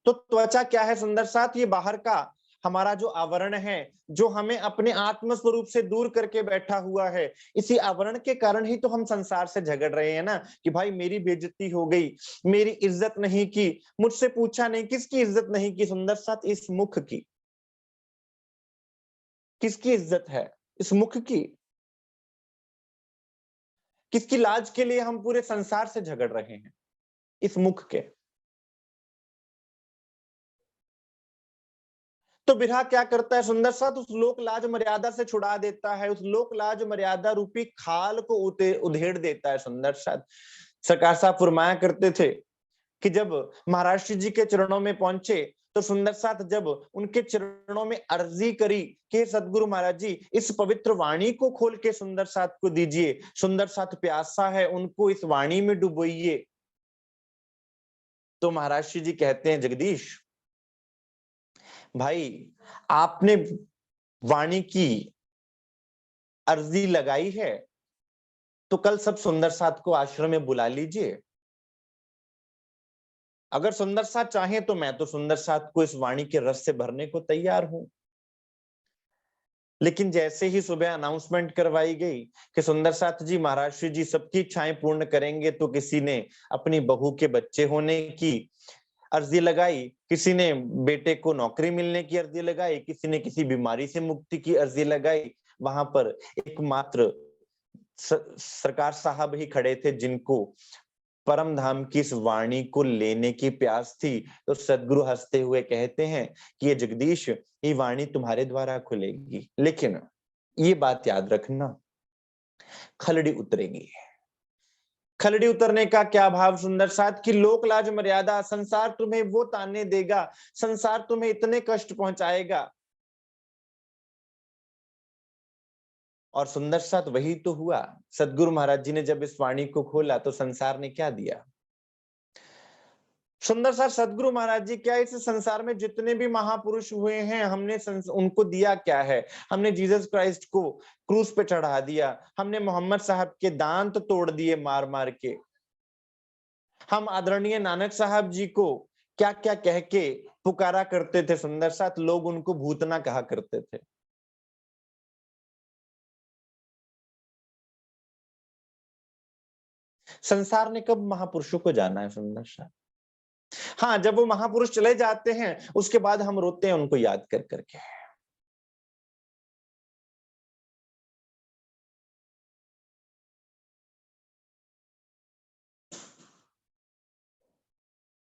तो त्वचा क्या है सुंदर साथ? ये बाहर का हमारा जो आवरण है, जो हमें अपने आत्म स्वरूप से दूर करके बैठा हुआ है। इसी आवरण के कारण ही तो हम संसार से झगड़ रहे हैं ना, कि भाई मेरी बेइज्जती हो गई, मेरी इज्जत नहीं की। मुझसे पूछा नहीं किसकी इज्जत नहीं की सुंदर साथ? इस मुख की। किसकी इज्जत है? इस मुख की। किसकी लाज के लिए हम पूरे संसार से झगड़ रहे हैं? इस मुख के। तो बिरहा क्या करता है सुंदर साथ? उस लोक लाज मर्यादा से छुड़ा देता है, उस लोक लाज मर्यादा रूपी खाल को उधेड़ देता है सुंदर साथ। सरकार साहब फरमाया करते थे कि जब महाराष्ट्र जी के चरणों में पहुंचे, तो सुंदर साथ जब उनके चरणों में अर्जी करी कि सदगुरु महाराज जी इस पवित्र वाणी को खोल के सुंदर साथ को दीजिए, सुंदर साथ प्यासा है, उनको इस वाणी में डुबोइए। तो महाराष्ट्र जी कहते हैं, जगदीश भाई, आपने वाणी की अर्जी लगाई है, तो कल सब सुंदर साथ को आश्रम में बुला लीजिए। अगर सुंदर साथ चाहे तो मैं तो सुंदर साथ को इस वाणी के रस से भरने को तैयार हूं। लेकिन जैसे ही सुबह अनाउंसमेंट करवाई गई कि सुंदर साथ जी, महाराज श्री जी सबकी इच्छाएं पूर्ण करेंगे, तो किसी ने अपनी बहू के बच्चे होने की अर्जी लगाई, किसी ने बेटे को नौकरी मिलने की अर्जी लगाई, किसी ने किसी बीमारी से मुक्ति की अर्जी लगाई। वहां पर एकमात्र सरकार साहब ही खड़े थे जिनको परम धाम की इस वाणी को लेने की प्यास थी। तो सदगुरु हंसते हुए कहते हैं कि ये जगदीश, ये वाणी तुम्हारे द्वारा खुलेगी, लेकिन ये बात याद रखना, खलड़ी उतरेगी। खलड़ी उतरने का क्या भाव सुंदर साथ? की लोक लाज मर्यादा, संसार तुम्हें वो ताने देगा, संसार तुम्हें इतने कष्ट पहुंचाएगा। और सुंदर साथ वही तो हुआ। सदगुरु महाराज जी ने जब इस वाणी को खोला तो संसार ने क्या दिया? सुंदर सा सदगुरु महाराज जी क्या इस संसार में जितने भी महापुरुष हुए हैं हमने उनको दिया क्या है? हमने जीसस क्राइस्ट को क्रूस पे चढ़ा दिया, हमने मोहम्मद साहब के दांत तोड़ दिए मार मार के, हम आदरणीय नानक साहब जी को क्या क्या कह के पुकारा करते थे। सुंदर साथ लोग उनको भूतना कहा करते थे। संसार ने कब महापुरुषों को जाना है? सुंदर सा हाँ, जब वो महापुरुष चले जाते हैं उसके बाद हम रोते हैं उनको याद कर करके।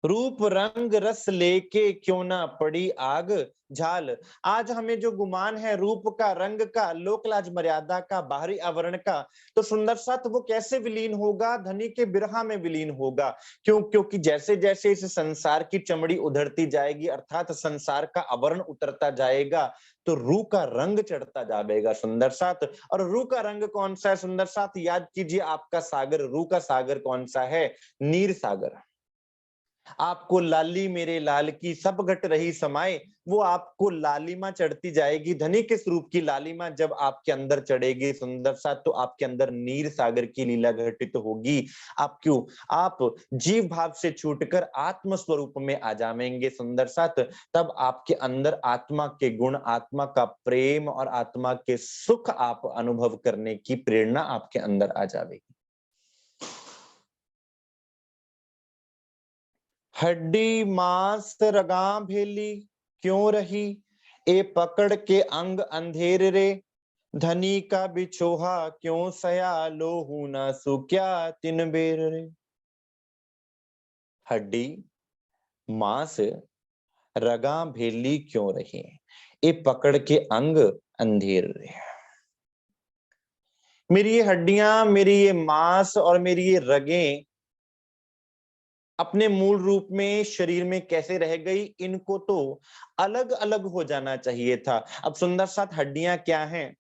रूप रंग रस लेके क्यों ना पड़ी आग झाल। आज हमें जो गुमान है रूप का, रंग का, लोक लाज मर्यादा का, बाहरी आवरण का, तो सुंदर साथ वो कैसे विलीन होगा? धनी के बिरहा में विलीन होगा। क्यों? क्योंकि जैसे जैसे इस संसार की चमड़ी उधरती जाएगी अर्थात संसार का आवरण उतरता जाएगा तो रूह का रंग चढ़ता जाएगा। सुंदर साथ और रूह का रंग कौन सा है? सुंदर साथ याद कीजिए, आपका सागर, रूह का सागर कौन सा है? नीर सागर। आपको लाली मेरे लाल की सब घट रही समाए, वो आपको लालिमा चढ़ती जाएगी। धनी के स्वरूप की लालिमा जब आपके अंदर चढ़ेगी सुंदर सा तो आपके अंदर नीर सागर की लीला घटित होगी। आप क्यों? आप जीव भाव से छूटकर आत्म स्वरूप में आ जाएंगे सुंदर साथ। तब आपके अंदर आत्मा के गुण, आत्मा का प्रेम और आत्मा के सुख आप अनुभव करने की प्रेरणा आपके अंदर आ जाएगी। हड्डी मांस रगा भेली क्यों रही, ए पकड़ के अंग अंधेर रे, धनी का बिछोहा क्यों सया, लोहू न सुक्या तिन बेर रे। हड्डी मांस रगा भेली क्यों रही, ए पकड़ के अंग अंधेर रे। मेरी ये हड्डियां, मेरी ये मांस और मेरी ये रगें अपने मूल रूप में शरीर में कैसे रह गई? इनको तो अलग अलग हो जाना चाहिए था। अब सुंदर साथ हड्डियां क्या हैं?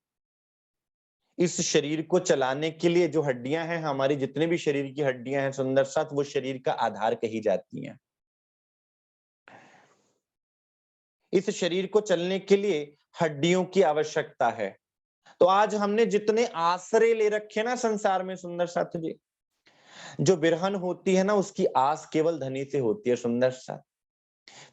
इस शरीर को चलाने के लिए जो हड्डियां हैं, हमारी जितने भी शरीर की हड्डियां हैं सुंदर साथ, वो शरीर का आधार कही जाती हैं। इस शरीर को चलने के लिए हड्डियों की आवश्यकता है। तो आज हमने जितने आश्रय ले रखे ना संसार में सुंदर साथ जी, जो बिरहन होती है ना उसकी आस केवल धनी से होती है सुंदर साथ।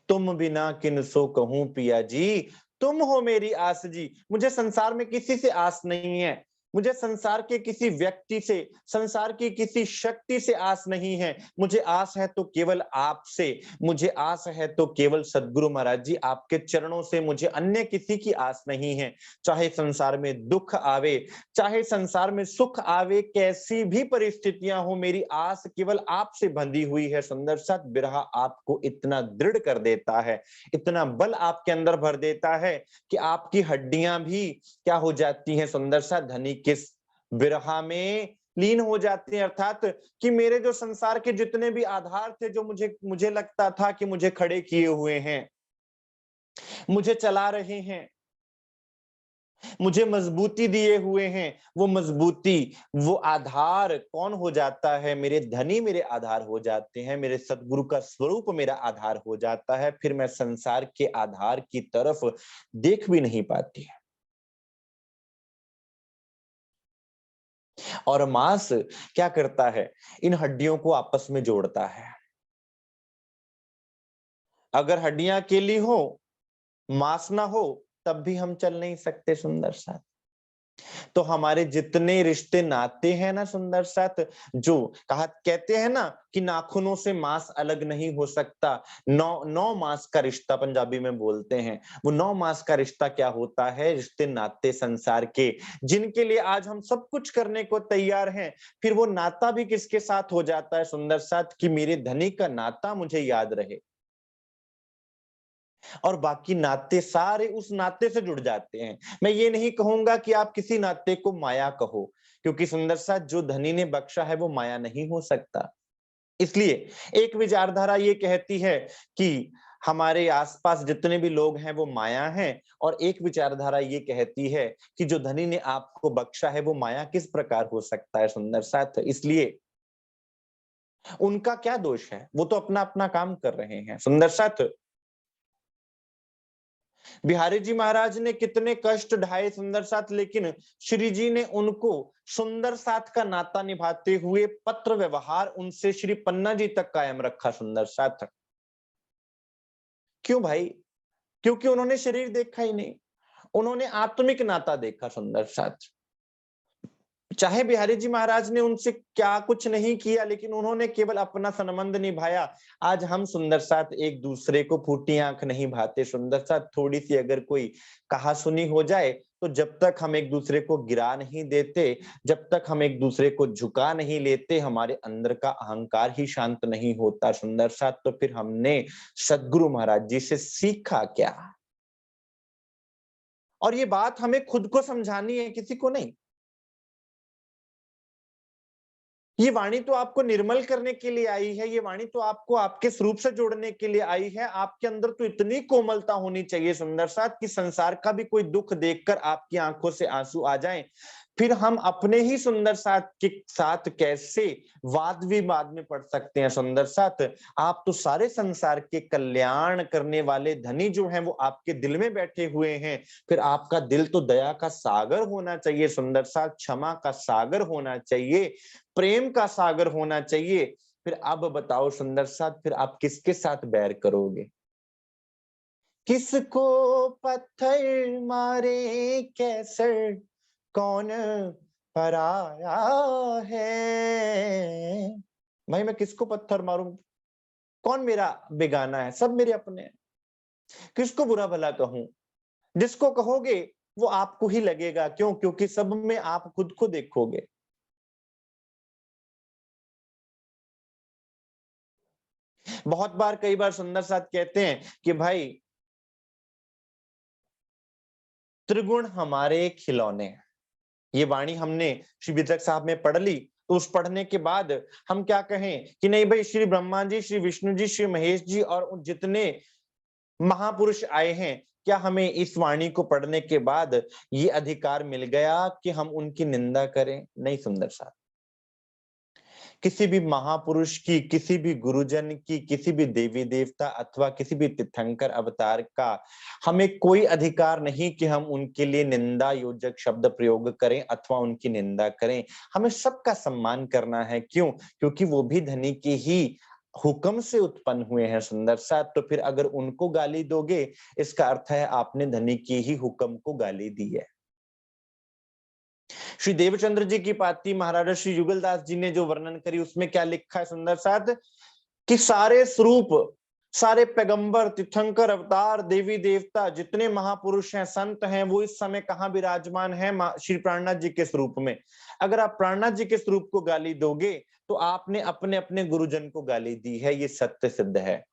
तुम बिना किन सो कहूं पिया जी, तुम हो मेरी आस जी। मुझे संसार में किसी से आस नहीं है, मुझे संसार के किसी व्यक्ति से, संसार की किसी शक्ति से आस नहीं है। मुझे आस है तो केवल आपसे, मुझे आस है तो केवल सदगुरु महाराज जी आपके चरणों से, मुझे अन्य किसी की आस नहीं है। चाहे संसार में दुख आवे, चाहे संसार में सुख आवे, कैसी भी परिस्थितियां हो, मेरी आस केवल आपसे बंधी हुई है। सुंदर सा बिरहा आपको इतना दृढ़ कर देता है, इतना बल आपके अंदर भर देता है कि आपकी हड्डियां भी क्या हो जाती हैं? सुंदर सा धनी के बिरहा में लीन हो जाते हैं। अर्थात कि मेरे जो संसार के जितने भी आधार थे, जो मुझे मुझे लगता था कि मुझे खड़े किए हुए हैं, मुझे चला रहे हैं, मुझे मजबूती दिए हुए हैं, वो मजबूती, वो आधार कौन हो जाता है? मेरे धनी मेरे आधार हो जाते हैं, मेरे सदगुरु का स्वरूप मेरा आधार हो जाता है। फिर मैं संसार के आधार की तरफ देख भी नहीं पाती। और मांस क्या करता है? इन हड्डियों को आपस में जोड़ता है। अगर हड्डियां अकेली हो, मांस ना हो, तब भी हम चल नहीं सकते सुंदर साथ। तो हमारे जितने रिश्ते नाते हैं ना सुंदर साथ, जो कहा कहते हैं ना कि नाखूनों से मांस अलग नहीं हो सकता, नौ नौ मास का रिश्ता पंजाबी में बोलते हैं। वो नौ मास का रिश्ता क्या होता है? रिश्ते नाते संसार के, जिनके लिए आज हम सब कुछ करने को तैयार हैं। फिर वो नाता भी किसके साथ हो जाता है सुंदर साथ? कि मेरे धनी का नाता मुझे याद रहे, और बाकी नाते सारे उस नाते से जुड़ जाते हैं। मैं ये नहीं कहूंगा कि आप किसी नाते को माया कहो, क्योंकि सुंदर सा जो धनी ने बख्शा है वो माया नहीं हो सकता। इसलिए एक विचारधारा ये कहती है कि हमारे आसपास जितने भी लोग हैं वो माया हैं, और एक विचारधारा ये कहती है कि जो धनी ने आपको बख्शा है वो माया किस प्रकार हो सकता है सुंदर साथ। इसलिए उनका क्या दोष है, वो तो अपना अपना काम कर रहे हैं सुंदर साथ। बिहारी जी महाराज ने कितने कष्ट ढाए सुंदर साथ, लेकिन श्री जी ने उनको सुंदर साथ का नाता निभाते हुए पत्र व्यवहार उनसे श्री पन्ना जी तक कायम रखा सुंदर साथ। क्यों भाई? क्योंकि उन्होंने शरीर देखा ही नहीं, उन्होंने आत्मिक नाता देखा सुंदर साथ। चाहे बिहारी जी महाराज ने उनसे क्या कुछ नहीं किया, लेकिन उन्होंने केवल अपना संबंध निभाया। आज हम सुंदर साथ एक दूसरे को फूटी आंख नहीं भाते सुंदर साथ। थोड़ी सी अगर कोई कहा सुनी हो जाए तो जब तक हम एक दूसरे को गिरा नहीं देते, जब तक हम एक दूसरे को झुका नहीं लेते, हमारे अंदर का अहंकार ही शांत नहीं होता सुंदर साथ। तो फिर हमने सदगुरु महाराज जी से सीखा क्या? और ये बात हमें खुद को समझानी है, किसी को नहीं। ये वाणी तो आपको निर्मल करने के लिए आई है, ये वाणी तो आपको आपके स्वरूप से जोड़ने के लिए आई है। आपके अंदर तो इतनी कोमलता होनी चाहिए सुंदर साथ कि संसार का भी कोई दुख देखकर आपकी आंखों से आंसू आ जाएं। फिर हम अपने ही सुंदर साथ के साथ कैसे वाद विवाद में पड़ सकते हैं सुंदर साथ। आप तो सारे संसार के कल्याण करने वाले धनी जो हैं वो आपके दिल में बैठे हुए हैं। फिर आपका दिल तो दया का सागर होना चाहिए सुंदर साथ, क्षमा का सागर होना चाहिए, प्रेम का सागर होना चाहिए। फिर अब बताओ सुंदर साथ, फिर आप किसके साथ बैर करोगे? किसको पत्थर मारे कैसर, कौन पराया है। भाई मैं किसको पत्थर मारूं? कौन मेरा बेगाना है? सब मेरे अपने हैं। किसको बुरा भला कहूं? जिसको कहोगे वो आपको ही लगेगा। क्यों? क्योंकि सब में आप खुद को देखोगे। बहुत बार, कई बार सुंदर साथ कहते हैं कि भाई त्रिगुण हमारे खिलौने हैं। ये वाणी हमने श्री वितरक साहब में पढ़ ली, तो उस पढ़ने के बाद हम क्या कहें कि नहीं भाई, श्री ब्रह्मा जी, श्री विष्णु जी, श्री महेश जी और जितने महापुरुष आए हैं, क्या हमें इस वाणी को पढ़ने के बाद ये अधिकार मिल गया कि हम उनकी निंदा करें? नहीं सुंदर साहब। किसी भी महापुरुष की, किसी भी गुरुजन की, किसी भी देवी देवता अथवा किसी भी तीर्थंकर अवतार का हमें कोई अधिकार नहीं कि हम उनके लिए निंदा योजक शब्द प्रयोग करें अथवा उनकी निंदा करें। हमें सबका सम्मान करना है। क्यों? क्योंकि वो भी धनी के ही हुक्म से उत्पन्न हुए हैं सुंदर साथ। तो फिर अगर उनको गाली दोगे, इसका अर्थ है आपने धनी के ही हुक्म को गाली दी है। श्री देवचंद्र जी की पाती महाराजा श्री युगलदास जी ने जो वर्णन करी, उसमें क्या लिखा है सुंदर साथ कि सारे स्वरूप, सारे पैगंबर, तीर्थंकर, अवतार, देवी देवता, जितने महापुरुष हैं, संत हैं, वो इस समय कहाँ विराजमान है? श्री प्राणनाथ जी के स्वरूप में। अगर आप प्राणनाथ जी के स्वरूप को गाली दोगे तो आपने अपने अपने गुरुजन को गाली दी है, ये सत्य सिद्ध है।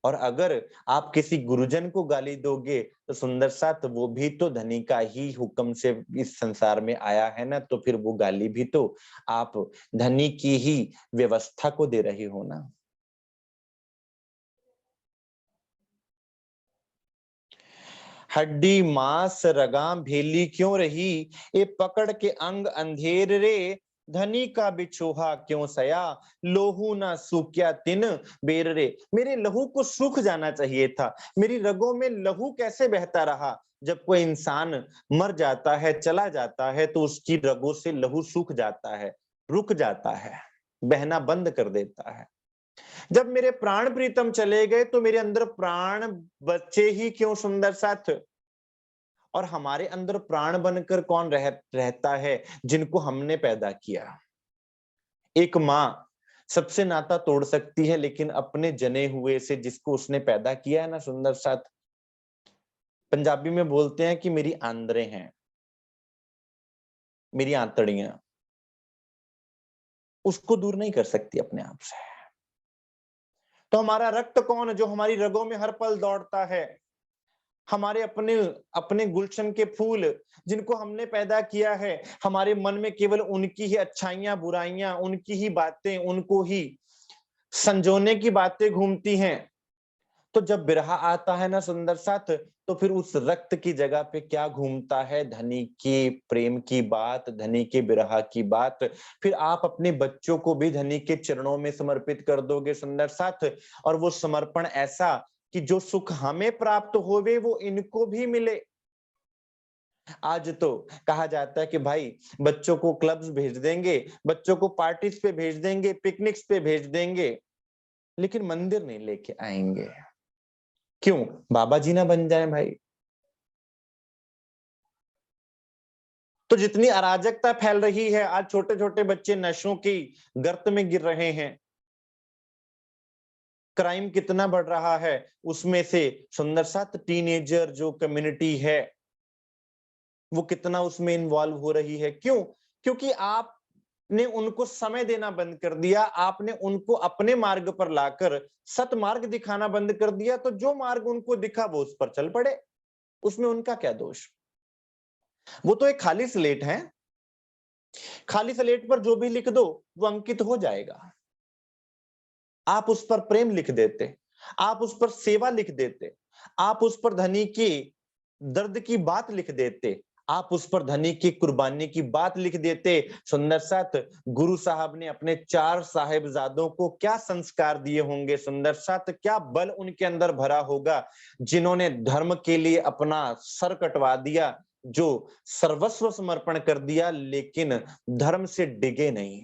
और अगर आप किसी गुरुजन को गाली दोगे तो सुंदर साथ वो भी तो धनी का ही हुक्म से इस संसार में आया है ना, तो फिर वो गाली भी तो आप धनी की ही व्यवस्था को दे रहे हो ना। हड्डी मांस रगा भेली क्यों रही, ये पकड़ के अंग अंधेर रे, धनी का बिछोहा क्यों सया, लोहू ना सूख्या तिन बेर रे। मेरे लहू को सूख जाना चाहिए था, मेरी रगों में लहू कैसे बहता रहा? जब कोई इंसान मर जाता है, चला जाता है, तो उसकी रगों से लहू सूख जाता है, रुक जाता है, बहना बंद कर देता है। जब मेरे प्राण प्रीतम चले गए तो मेरे अंदर प्राण बचे ही क्यों सुंदर साथ? और हमारे अंदर प्राण बनकर कौन रहता है? जिनको हमने पैदा किया। एक माँ सबसे नाता तोड़ सकती है, लेकिन अपने जने हुए से, जिसको उसने पैदा किया है ना सुंदर साथ, पंजाबी में बोलते हैं कि मेरी आंद्रे हैं, मेरी आंतड़ियां, उसको दूर नहीं कर सकती अपने आप से। तो हमारा रक्त कौन, जो हमारी रगों में हर पल दौड़ता है? हमारे अपने अपने गुलशन के फूल, जिनको हमने पैदा किया है। हमारे मन में केवल उनकी ही अच्छाइयां, बुराइयां, उनकी ही बातें, उनको ही संजोने की बातें घूमती हैं। तो जब बिरहा आता है ना सुंदर साथ, तो फिर उस रक्त की जगह पे क्या घूमता है? धनी के प्रेम की बात, धनी के बिरहा की बात। फिर आप अपने बच्चों को भी धनी के चरणों में समर्पित कर दोगे सुंदर साथ, और वो समर्पण ऐसा कि जो सुख हमें प्राप्त होवे वो इनको भी मिले। आज तो कहा जाता है कि भाई बच्चों को क्लब्स भेज देंगे, बच्चों को पार्टीज पे भेज देंगे, पिकनिक्स पे भेज देंगे, लेकिन मंदिर नहीं लेके आएंगे। क्यों? बाबा जी ना बन जाए भाई। तो जितनी अराजकता फैल रही है, आज छोटे छोटे बच्चे नशों की गर्त में गिर रहे हैं, क्राइम कितना बढ़ रहा है, उसमें से सुंदर साथ टीनेजर जो कम्युनिटी है वो कितना उसमें इन्वॉल्व हो रही है। क्यों? क्योंकि आपने उनको समय देना बंद कर दिया, आपने उनको अपने मार्ग पर लाकर सतमार्ग दिखाना बंद कर दिया, तो जो मार्ग उनको दिखा वो उस पर चल पड़े। उसमें उनका क्या दोष? वो तो एक खाली स्लेट है, खाली स्लेट पर जो भी लिख दो वो अंकित हो जाएगा। आप उस पर प्रेम लिख देते, आप उस पर सेवा लिख देते, आप उस पर धनी की दर्द की बात लिख देते, आप उस पर धनी की कुर्बानी की बात लिख देते। सुंदर साथ, गुरु साहब ने अपने 4 साहिबजादों को क्या संस्कार दिए होंगे सुंदर साथ, क्या बल उनके अंदर भरा होगा, जिन्होंने धर्म के लिए अपना सर कटवा दिया, जो सर्वस्व समर्पण कर दिया, लेकिन धर्म से डिगे नहीं।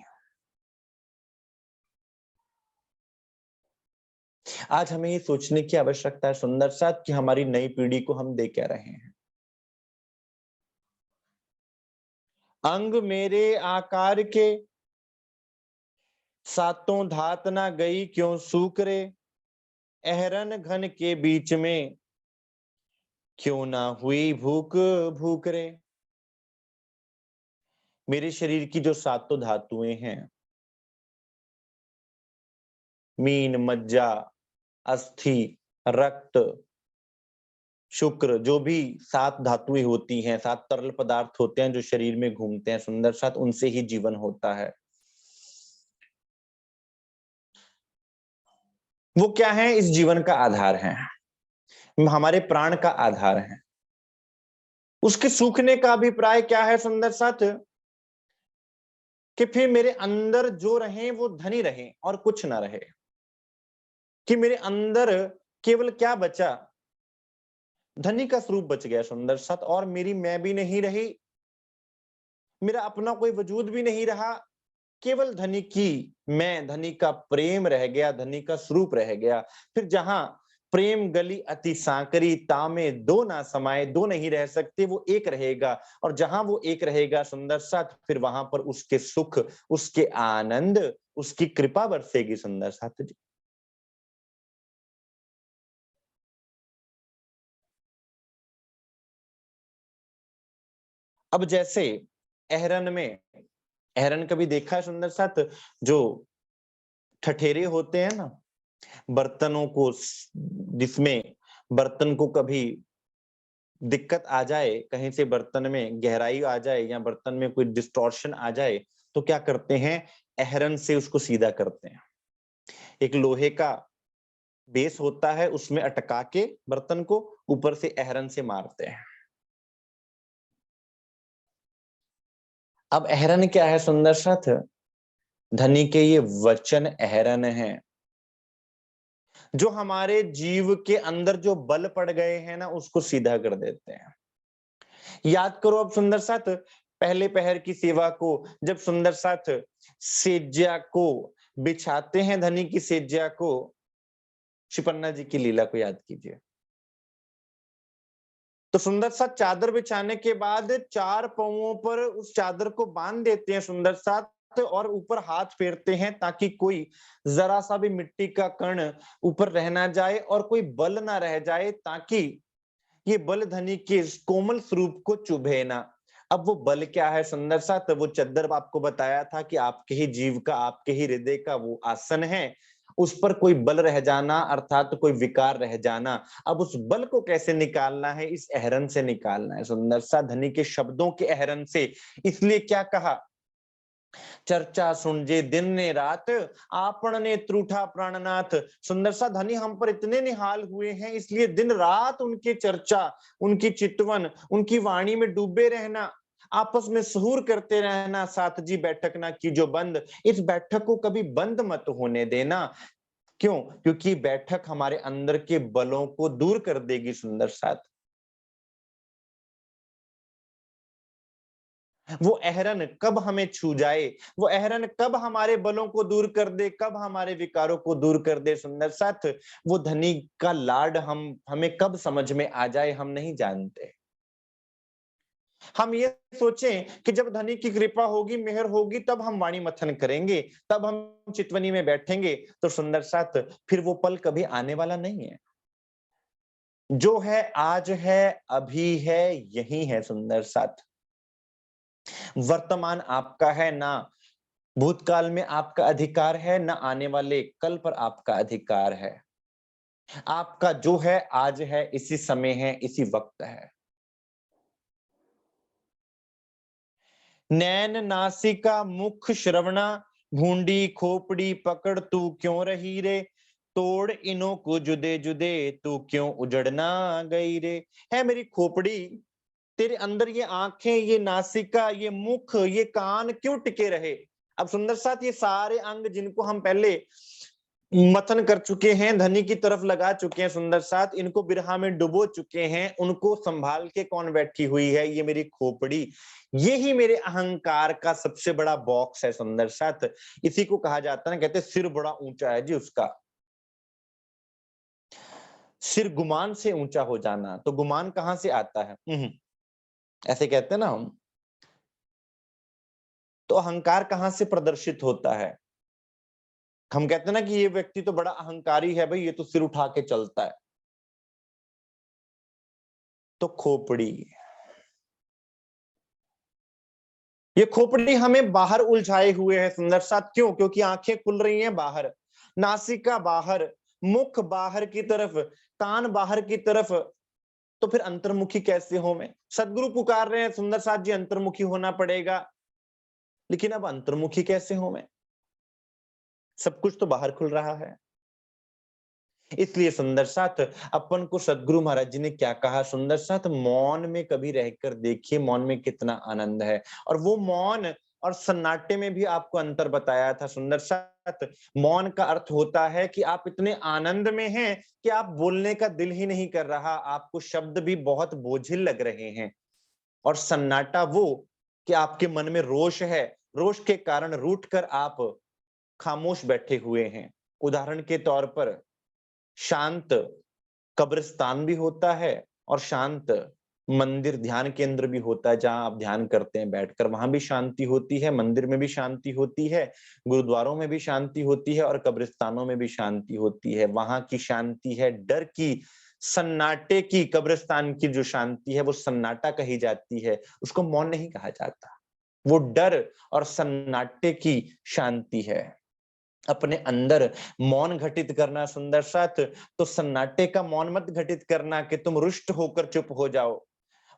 आज हमें ये सोचने की आवश्यकता है सुंदर साथ कि हमारी नई पीढ़ी को हम दे क्या रहे हैं। अंग मेरे आकार के, सातों धात ना गई क्यों सूख रे, अहरन घन के बीच में क्यों ना हुई भूख भूख रे। मेरे शरीर की जो सातों धातुएं हैं, मीन, मज्जा, अस्थि, रक्त, शुक्र, जो भी 7 धातुएं होती हैं, 7 तरल पदार्थ होते हैं जो शरीर में घूमते हैं सुंदर साथ, उनसे ही जीवन होता है। वो क्या है? इस जीवन का आधार है, हमारे प्राण का आधार है। उसके सूखने का अभिप्राय क्या है सुंदर साथ? कि फिर मेरे अंदर जो रहे वो धनी रहे और कुछ ना रहे। कि मेरे अंदर केवल क्या बचा? धनी का स्वरूप बच गया सुंदर साथ, और मेरी मैं भी नहीं रही, मेरा अपना कोई वजूद भी नहीं रहा, केवल धनी की मैं, धनी का प्रेम रह गया, धनी का स्वरूप रह गया। फिर जहां प्रेम गली अति सांकरी, तामे दो ना समाये, दो नहीं रह सकते, वो एक रहेगा। और जहां वो एक रहेगा सुंदर साथ, फिर वहां पर उसके सुख, उसके आनंद, उसकी कृपा बरसेगी सुंदर साथ जी। अब जैसे अहरन में, अहरन कभी देखा है सुंदर साथ? जो ठठेरे होते हैं ना, बर्तनों को जिसमें बर्तन को कभी दिक्कत आ जाए, कहीं से बर्तन में गहराई आ जाए या बर्तन में कोई डिस्टॉर्शन आ जाए, तो क्या करते हैं? अहरन से उसको सीधा करते हैं। एक लोहे का बेस होता है, उसमें अटका के बर्तन को ऊपर से अहरन से मारते हैं। अब अहरन क्या है सुंदर साथ? धनी के ये वचन अहरन है, जो हमारे जीव के अंदर जो बल पड़ गए हैं ना, उसको सीधा कर देते हैं। याद करो अब सुंदर साथ, पहले पहर की सेवा को जब सुंदर साथ सेज्या को बिछाते हैं, धनी की सेज्या को, शिपन्ना जी की लीला को याद कीजिए। तो सुंदर साथ चादर बिछाने के बाद 4 पांवों पर उस चादर को बांध देते हैं सुंदर साथ, और ऊपर हाथ फेरते हैं ताकि कोई जरा सा भी मिट्टी का कण ऊपर रह ना जाए और कोई बल ना रह जाए, ताकि ये बल धनी के इस कोमल स्वरूप को चुभे ना। अब वो बल क्या है सुंदर साथ? वो चद्दर आपको बताया था कि आपके ही जीव का, आपके ही हृदय का वो आसन है, उस पर कोई बल रह जाना अर्थात तो कोई विकार रह जाना। अब उस बल को कैसे निकालना है? इस अहरन से निकालना है सुंदर सा, धनी के शब्दों के अहरन से। इसलिए क्या कहा चर्चा सुन जे दिन ने रात, आपन ने त्रूठा प्राणनाथ। सुंदर सा धनी हम पर इतने निहाल हुए हैं, इसलिए दिन रात उनकी चर्चा, उनकी चितवन, उनकी वाणी में डूबे रहना, आपस में सुहूर करते रहना। साथ जी बैठक ना की जो बंद, इस बैठक को कभी बंद मत होने देना। क्यों? क्योंकि बैठक हमारे अंदर के बलों को दूर कर देगी। सुंदर साथ, वो अहरन कब हमें छू जाए, वो अहरन कब हमारे बलों को दूर कर दे, कब हमारे विकारों को दूर कर दे। सुंदर साथ, वो धनी का लाड हमें कब समझ में आ जाए, हम नहीं जानते। हम ये सोचें कि जब धनी की कृपा होगी, मेहर होगी, तब हम वाणी मथन करेंगे, तब हम चितवनी में बैठेंगे। तो सुंदर साथ, फिर वो पल कभी आने वाला नहीं है। जो है आज है, अभी है, यही है। सुंदर साथ, वर्तमान आपका है ना, भूतकाल में आपका अधिकार है, ना आने वाले कल पर आपका अधिकार है। आपका जो है आज है, इसी समय है, इसी वक्त है। नैन नासिका मुख श्रवणा, भूंडी खोपड़ी पकड़ तू क्यों रही रे, तोड़ इनो को जुदे जुदे तू क्यों उजड़ना गई रे। है मेरी खोपड़ी, तेरे अंदर ये आंखें, ये नासिका, ये मुख, ये कान क्यों टिके रहे। अब सुंदर साथ, ये सारे अंग जिनको हम पहले मथन कर चुके हैं, धनी की तरफ लगा चुके हैं, सुंदर साथ इनको बिरहा में डुबो चुके हैं, उनको संभाल के कौन बैठी हुई है, ये मेरी खोपड़ी। ये ही मेरे अहंकार का सबसे बड़ा बॉक्स है। सुंदर साथ, इसी को कहा जाता है ना, कहते सिर बड़ा ऊंचा है जी उसका। सिर गुमान से ऊंचा हो जाना, तो गुमान कहां से आता है? ऐसे कहते हैं ना हम। तो अहंकार कहां से प्रदर्शित होता है? हम कहते हैं ना कि ये व्यक्ति तो बड़ा अहंकारी है भाई, ये तो सिर उठा के चलता है। तो खोपड़ी, ये खोपड़ी हमें बाहर उलझाए हुए है। सुंदर साथ, क्यों? क्योंकि आंखें खुल रही हैं बाहर, नासिका बाहर, मुख बाहर की तरफ, कान बाहर की तरफ। तो फिर अंतर्मुखी कैसे हो मैं? सदगुरु पुकार रहे हैं, सुंदर साथ जी अंतर्मुखी होना पड़ेगा, लेकिन अब अंतर्मुखी कैसे हो मैं? सब कुछ तो बाहर खुल रहा है। इसलिए सुंदर साथ, अपन को सदगुरु महाराज जी ने क्या कहा? सुंदर साथ, मौन में कभी रहकर देखिए, मौन में कितना आनंद है। और वो मौन और सन्नाटे में भी आपको अंतर बताया था। सुंदर साथ, मौन का अर्थ होता है कि आप इतने आनंद में हैं कि आप बोलने का दिल ही नहीं कर रहा, आपको शब्द भी बहुत बोझिल लग रहे हैं। और सन्नाटा वो कि आपके मन में रोष है, रोष के कारण रूठ कर आप खामोश बैठे हुए हैं। उदाहरण के तौर पर, शांत कब्रिस्तान भी होता है और शांत मंदिर ध्यान केंद्र भी होता है, जहां आप ध्यान करते हैं बैठकर, वहां भी शांति होती है, मंदिर में भी शांति होती है, गुरुद्वारों में भी शांति होती है और कब्रिस्तानों में भी शांति होती है। वहां की शांति है डर की, सन्नाटे की। कब्रिस्तान की जो शांति है वो सन्नाटा कही जाती है, उसको मौन नहीं कहा जाता। वो डर और सन्नाटे की शांति है। अपने अंदर मौन घटित करना। सुंदर साथ, तो सन्नाटे का मौन मत घटित करना कि तुम रुष्ट होकर चुप हो जाओ।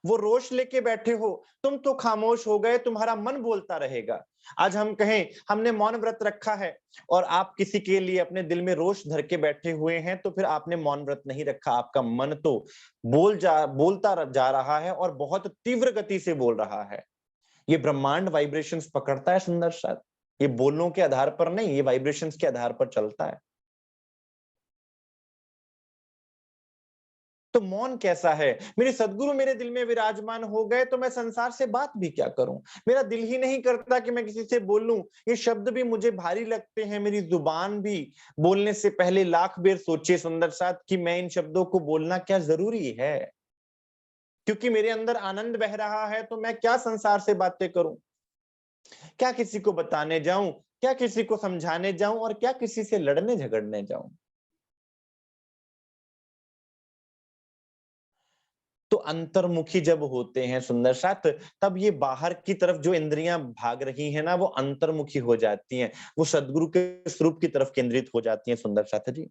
वो रोष लेके बैठे हो, तुम तो खामोश हो गए, तुम्हारा मन बोलता रहेगा। आज हम कहें हमने मौन व्रत रखा है और आप किसी के लिए अपने दिल में रोष धर के बैठे हुए हैं, तो फिर आपने मौन व्रत नहीं रखा। आपका मन तो बोलता जा रहा है और बहुत तीव्र गति से बोल रहा है। ये ब्रह्मांड वाइब्रेशंस पकड़ता है। सुंदर साथ, ये बोलों के आधार पर नहीं, ये वाइब्रेशंस के आधार पर चलता है। तो मौन कैसा है? मेरे सदगुरु मेरे दिल में विराजमान हो गए तो मैं संसार से बात भी क्या करूं? मेरा दिल ही नहीं करता कि मैं किसी से बोलूं। ये शब्द भी मुझे भारी लगते हैं, मेरी जुबान भी बोलने से पहले लाख बेर सोचे सुंदर साथ कि मैं इन शब्दों को बोलना क्या जरूरी है। क्योंकि मेरे अंदर आनंद बह रहा है, तो मैं क्या संसार से बातें करूं? क्या किसी को बताने जाऊं, क्या किसी को समझाने जाऊं और क्या किसी से लड़ने झगड़ने जाऊं? तो अंतर्मुखी जब होते हैं सुंदर साथ, तब ये बाहर की तरफ जो इंद्रियां भाग रही हैं ना, वो अंतर्मुखी हो जाती हैं, वो सदगुरु के स्वरूप की तरफ केंद्रित हो जाती हैं। सुंदर साथ जी,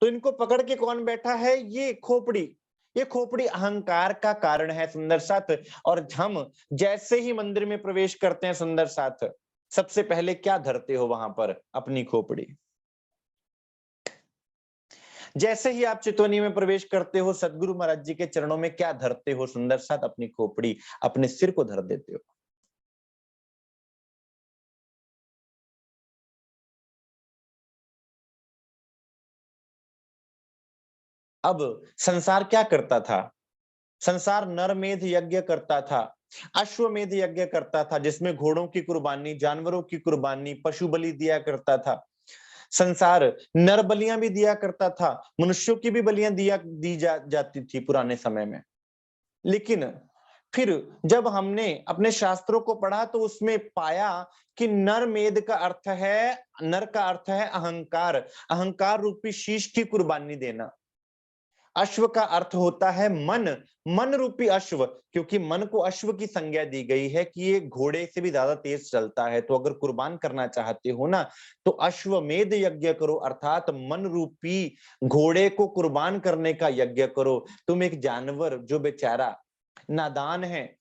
तो इनको पकड़ के कौन बैठा है? ये खोपड़ी, ये खोपड़ी अहंकार का कारण है सुंदर साथ। और हम जैसे ही मंदिर में प्रवेश करते हैं सुंदर साथ, सबसे पहले क्या धरते हो वहां पर? अपनी खोपड़ी। जैसे ही आप चितौनी में प्रवेश करते हो, सदगुरु महाराज जी के चरणों में क्या धरते हो सुंदर साथ? अपनी खोपड़ी, अपने सिर को धर देते हो। अब संसार क्या करता था? संसार नरमेध यज्ञ करता था, अश्वमेध यज्ञ करता था, जिसमें घोड़ों की कुर्बानी, जानवरों की कुर्बानी, पशु बलि दिया करता था। संसार नर बलियां भी दिया करता था, मनुष्यों की भी बलियां जाती थी पुराने समय में। लेकिन फिर जब हमने अपने शास्त्रों को पढ़ा तो उसमें पाया कि नर मेध का अर्थ है, नर का अर्थ है अहंकार, अहंकार रूपी शीश की कुर्बानी देना। अश्व का अर्थ होता है मन, मन रूपी अश्व, क्योंकि मन को अश्व की संज्ञा दी गई है कि ये घोड़े से भी ज्यादा तेज चलता है। तो अगर कुर्बान करना चाहते हो ना, तो अश्वमेध यज्ञ करो, अर्थात मन रूपी घोड़े को कुर्बान करने का यज्ञ करो। तुम एक जानवर जो बेचारा नादान है,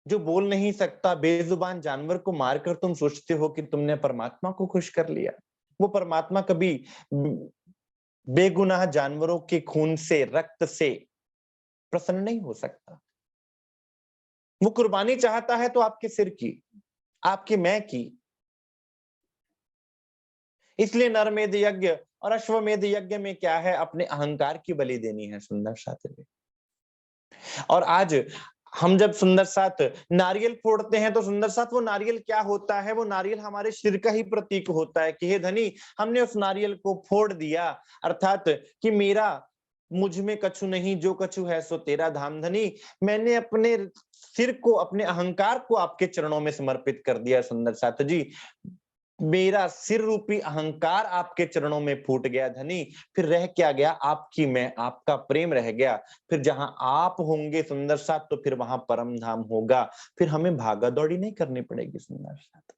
जो बोल नहीं सकता, बेजुबान जानवर को मारकर तुम सोचते हो कि तुमने परमात्मा को खुश कर लिया। वो परमात्मा कभी बेगुनाह जानवरों के खून से, रक्त से प्रसन्न नहीं हो सकता। वो कुर्बानी चाहता है तो आपके सिर की, आपकी मैं की। इसलिए नरमेध यज्ञ और अश्वमेध यज्ञ में क्या है? अपने अहंकार की बलि देनी है सुंदर साथ। और आज हम जब सुंदर साथ नारियल फोड़ते हैं तो सुंदर साथ वो नारियल क्या होता है? वो नारियल हमारे सिर का ही प्रतीक होता है कि हे धनी, हमने उस नारियल को फोड़ दिया, अर्थात कि मेरा मुझ में कछु नहीं, जो कछु है सो तेरा धाम धनी। मैंने अपने सिर को, अपने अहंकार को आपके चरणों में समर्पित कर दिया सुंदर साथ जी। मेरा सिर रूपी अहंकार आपके चरणों में फूट गया धनी। फिर रह क्या गया? आपकी मैं, आपका प्रेम रह गया। फिर जहां आप होंगे सुंदर साथ, तो फिर वहां परम धाम होगा। फिर हमें भागा दौड़ी नहीं करनी पड़ेगी सुंदर साथ।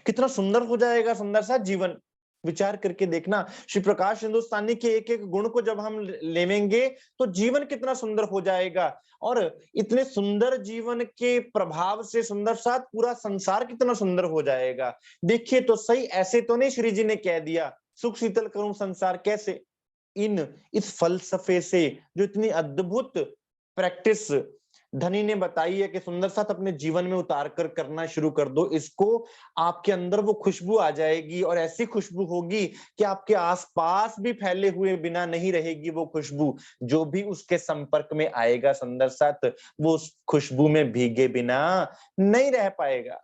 कितना सुंदर हो जाएगा सुंदर सा जीवन। विचार करके देखना, श्री प्रकाश हिंदुस्तानी के एक एक गुण को जब हम लेवेंगे तो जीवन कितना सुंदर हो जाएगा। और इतने सुंदर जीवन के प्रभाव से सुंदर साथ पूरा संसार कितना सुंदर हो जाएगा। देखिए तो सही, ऐसे तो नहीं श्री जी ने कह दिया सुख शीतल करूं संसार कैसे। इन इस फलसफे से, जो इतनी अद्भुत प्रैक्टिस धनी ने बताई है कि सुंदर साथ अपने जीवन में उतार कर करना शुरू कर दो इसको, आपके अंदर वो खुशबू आ जाएगी। और ऐसी खुशबू होगी कि आपके आसपास भी फैले हुए बिना नहीं रहेगी वो खुशबू। जो भी उसके संपर्क में आएगा सुंदर साथ, वो उस खुशबू में भीगे बिना नहीं रह पाएगा।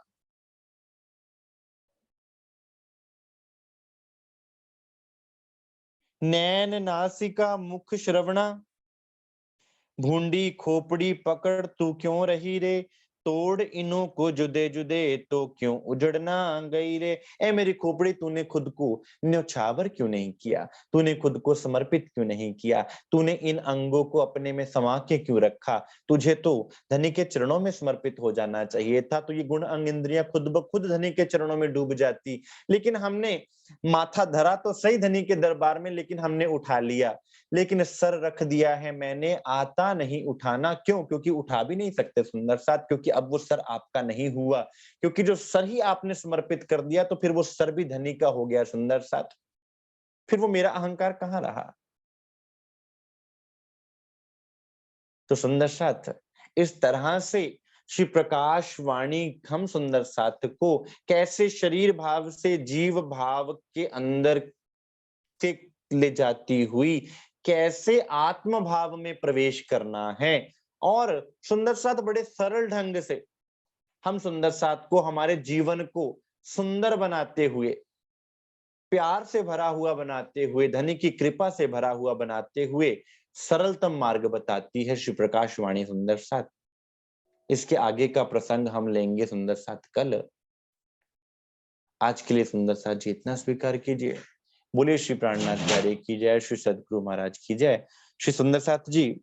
नैन नासिका मुख श्रवणा, भूंडी खोपड़ी पकड़ तू क्यों रही रे, तोड़ इन्हों को जुदे जुदे तो क्यों उजड़ना गई रे। ए मेरी खोपड़ी, तूने खुद को न्यौछावर क्यों नहीं किया? तूने खुद को समर्पित क्यों नहीं किया? तूने इन अंगों को अपने में समा के क्यों रखा? तुझे तो धनी के चरणों में समर्पित हो जाना चाहिए था। तो ये गुण अंग इंद्रियां खुद ब खुद धनी के चरणों में डूब जाती। लेकिन हमने माथा धरा तो सही धनी के दरबार में, लेकिन हमने उठा लिया, लेकिन सर रख दिया है मैंने, आता नहीं उठाना। क्यों? क्योंकि उठा भी नहीं सकते सुंदर साथ, क्योंकि अब वो सर आपका नहीं हुआ। क्योंकि जो सर ही आपने समर्पित कर दिया, तो फिर वो सर भी धनी का हो गया सुंदर साथ। फिर वो मेरा अहंकार कहाँ रहा? तो सुंदर साथ इस तरह से श्री प्रकाश वाणी हम सुंदर साथ को कैसे शरीर भाव से जीव भाव के अंदर के ले जाती हुई, कैसे आत्म भाव में प्रवेश करना है। और सुंदर साथ बड़े सरल ढंग से हम सुंदर साथ को, हमारे जीवन को सुंदर बनाते हुए, प्यार से भरा हुआ बनाते हुए, धनी की कृपा से भरा हुआ बनाते हुए सरलतम मार्ग बताती है श्री प्रकाश वाणी सुंदर साथ। इसके आगे का प्रसंग हम लेंगे सुंदर साथ कल। आज के लिए सुंदर साथ जी इतना स्वीकार कीजिए। बोलिए श्री प्राणनाथ प्यारे की जय, श्री सदगुरु महाराज की जय। श्री सुंदर साथ जी